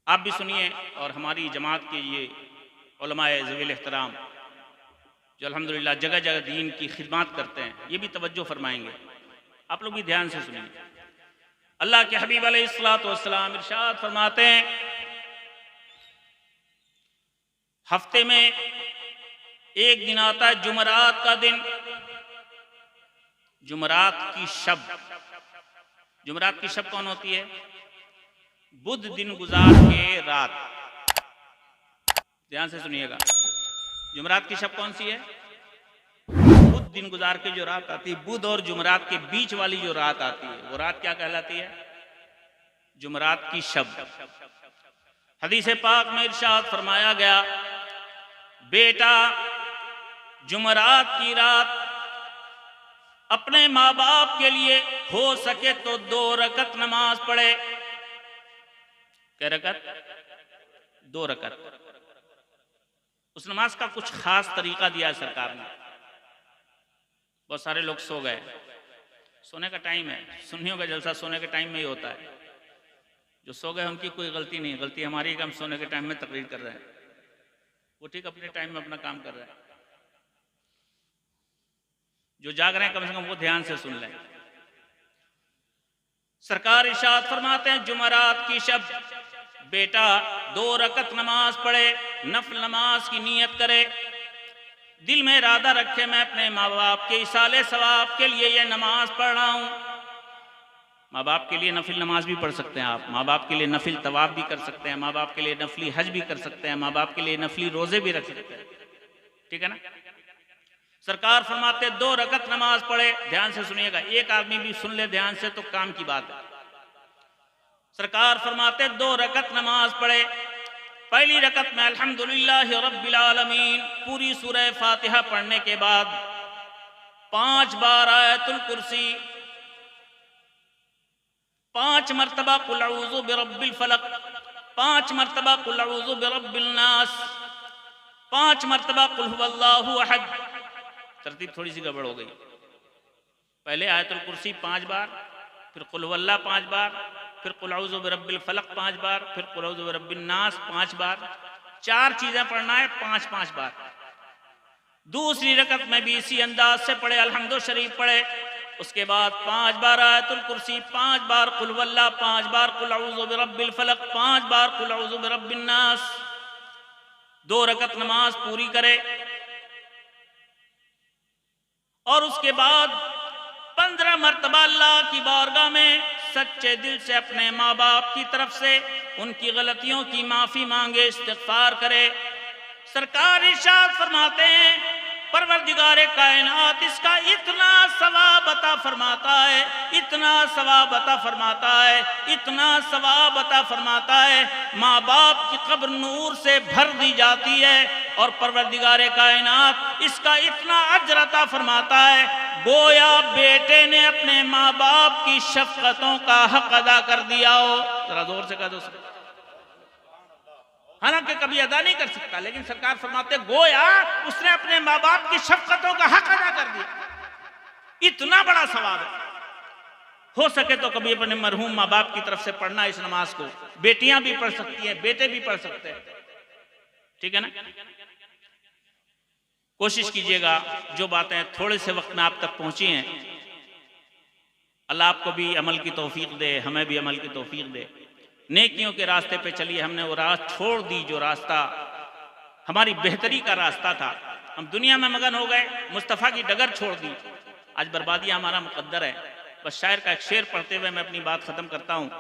आप भी सुनिए और हमारी जमात के ये उलमाए ज़वील एहतराम जो अल्हम्दुलिल्लाह जगह जगह दीन की खिदमत करते हैं, ये भी तवज्जो फरमाएंगे। आप लोग भी ध्यान से सुनिए। अल्लाह के हबीब अलैहिस्सलातु वस्सलाम इरशाद फरमाते हैं, हफ्ते में एक दिन आता है जुमरात का दिन, जुमरात की शब। जुमरात की शब कौन होती है? बुध दिन गुजार के रात। ध्यान से सुनिएगा, जुमरात की शब कौन सी है? बुध दिन गुजार के जो रात आती है, बुध और जुमरात के बीच वाली जो रात आती है, वो रात क्या कहलाती है? जुमरात की शब। हदीस पाक में इरशाद फरमाया गया, बेटा जुमरात की रात अपने माँ बाप के लिए हो सके तो 2 रकत नमाज पढ़े। क्या रकत? 2 रकत। उस नमाज का कुछ खास तरीका दिया सरकार ने। बहुत सारे लोग सो गए, सोने का टाइम है, सुन्नियों का जलसा सोने के टाइम में ही होता है। जो सो गए उनकी कोई गलती नहीं, गलती हमारी कि हम सोने के टाइम में तकरीर कर रहे हैं। वो ठीक अपने टाइम में अपना काम कर रहे हैं। जो जाग रहे हैं कम से कम वो ध्यान से सुन लें। सरकार इरशाद फरमाते हैं, जुमरात की शब बेटा 2 रकत नमाज पढ़े, नफल नमाज की नीयत करे, दिल में इरादा रखे मैं अपने माँ बाप के इसाले सवाब के लिए ये नमाज पढ़ रहा हूँ। माँ बाप के लिए नफिल नमाज भी पढ़ सकते हैं आप, माँ बाप के लिए नफिल तवाब भी कर सकते हैं, माँ बाप के लिए नफली हज भी कर सकते हैं, माँ बाप के लिए नफली रोजे भी रख सकते हैं। ठीक है ना? सरकार फरमाते 2 रकत नमाज पढ़े। ध्यान से सुनिएगा, एक आदमी भी सुन ले ध्यान से तो काम की बात है। सरकार फरमाते 2 रकत नमाज पढ़े। पहली रकत में अल्हम्दुलिल्लाह रब्बिल आलमीन पूरी सूरह फातिहा पढ़ने के बाद 5 बार आयतुल कुर्सी, 5 मरतबा कुल अऊज़ु बिरब्बिल फलक, 5 मरतबा कुल अऊज़ु बिरब्बिल नास, 5 मरतबा कुल हुवल्लाहु अहद। तरतीब थोड़ी सी गड़बड़ हो गई। पहले आयतुल कुर्सी 5 बार, फिर कुल हुवल्लाह 5 बार, फिर कुल अऊज़ु बिरब्बिल फलक 5 बार, फिर कुल अऊज़ु बिरब्बिन नास 5 बार। 4 चीजें पढ़ना है 5-5 बार। दूसरी रकत में भी इसी अंदाज से पढ़े, अल्हम्दु शरीफ पढ़े। उसके बाद 5 बार आयतुल कुर्सी, 5 बार कुल हुवल्लाह, 5 बार कुल अऊज़ु बिरब्बिल फलक, 5 बार कुल अऊज़ु बिरब्बिन नास। 2 रकत नमाज पूरी करे और उसके बाद 15 मरतबा अल्लाह की बारगाह में सच्चे दिल से अपने माँ बाप की तरफ से उनकी गलतियों की माफी मांगे, इस्तिग़फ़ार करे। सरकार इरशाद फरमाते हैं, परवरदिगार कायनात इसका इतना सवाब अता फरमाता है, इतना सवाब अता फरमाता है, इतना सवाब अता फरमाता है, माँ बाप की कब्र नूर से भर दी जाती है और परवरदिगार कायनात इसका इतना अज्र अता फरमाता है, गोया बेटे ने अपने माँ बाप की शफ़क़तों का हक अदा कर दिया हो। जरा जोर से कह दो। हालांकि कभी अदा नहीं कर सकता, लेकिन सरकार फरमाते गोया उसने अपने माँ बाप की शफ़क़तों का हक अदा कर दिया। इतना बड़ा सवाब है। हो सके तो कभी अपने मरहूम माँ बाप की तरफ से पढ़ना इस नमाज को। बेटियां भी पढ़ सकती हैं, बेटे भी पढ़ सकते हैं। ठीक है ना? कोशिश कीजिएगा जो बातें थोड़े से वक्त में आप तक पहुंची हैं, अल्लाह आपको भी अमल की तौफीक दे, हमें भी अमल की तौफीक दे। नेकियों के रास्ते पे चलिए। हमने वो राह छोड़ दी जो रास्ता हमारी बेहतरी का रास्ता था। हम दुनिया में मगन हो गए, मुस्तफ़ा की डगर छोड़ दी, आज बर्बादी हमारा मुकद्दर है। बस शायर का एक शेर पढ़ते हुए मैं अपनी बात ख़त्म करता हूँ।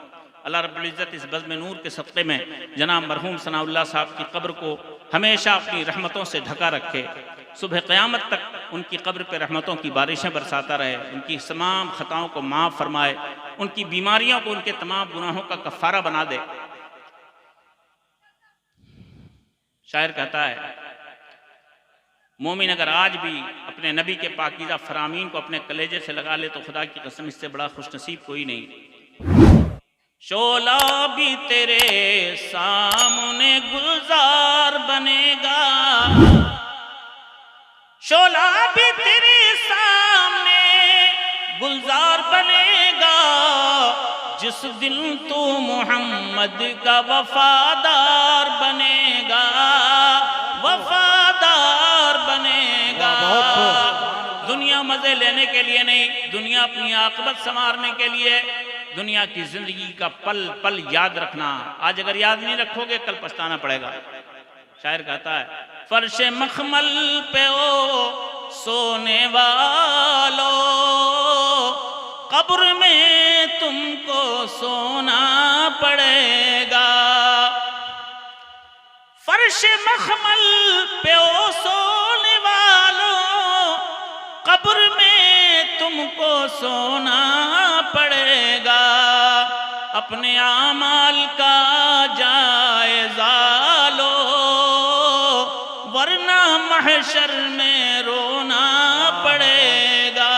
अल्लाह रब्बुल इज़्ज़त इस बज़्म नूर के सदक़े में जनाब मरहूम सनाउल्लाह साहब की कब्र को हमेशा अपनी रहमतों से ढका रखे, सुबह क़यामत तक उनकी कब्र पर रहमतों की बारिशें बरसाता रहे, उनकी तमाम ख़ताओं को माफ़ फरमाए, उनकी बीमारियों को उनके तमाम गुनाहों का कफ़ारा बना दे। शायर कहता है, मोमिन अगर आज भी अपने नबी के पाकीज़ा फरामीन को अपने कलेजे से लगा ले तो खुदा की कसम इससे बड़ा खुशनसीब कोई नहीं। शोला भी तेरे सामने गुलजार बनेगा, शोला भी तेरे सामने गुलजार बनेगा, जिस दिन तू मोहम्मद का वफादार बनेगा, वफादार बनेगा। दुनिया मजे लेने के लिए नहीं, दुनिया अपनी आकबत संवारने के लिए, दुनिया की जिंदगी का पल पल याद रखना। आज अगर याद नहीं रखोगे कल पछताना पड़ेगा। शायर कहता है, फर्शे मखमल पे ओ सोने वालो, कब्र में तुमको सोना पड़ेगा। फर्शे मखमल पे ओ सोने वालो, कब्र में तुमको सोना पड़ेगा। अपने आमाल का जायजा लो, वरना महशर में रोना पड़ेगा।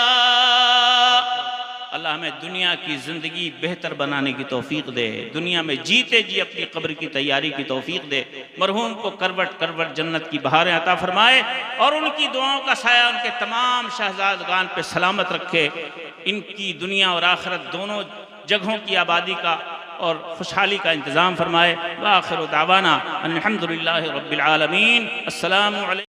अल्लाह हमें दुनिया की ज़िंदगी बेहतर बनाने की तौफीक दे, दुनिया में जीते जी अपनी कब्र की तैयारी की तौफीक दे। मरहूम को करवट करवट जन्नत की बहारें अता फरमाए और उनकी दुआओं का साया उनके तमाम शहजादगान पे सलामत रखे। इनकी दुनिया और आखिरत दोनों जगहों की आबादी का और खुशहाली का इंतज़ाम फरमाए। व आखिर दावाना अल्हम्दुलिल्लाहि रब्बिल आलमीन। अस्सलामु अलैकुम।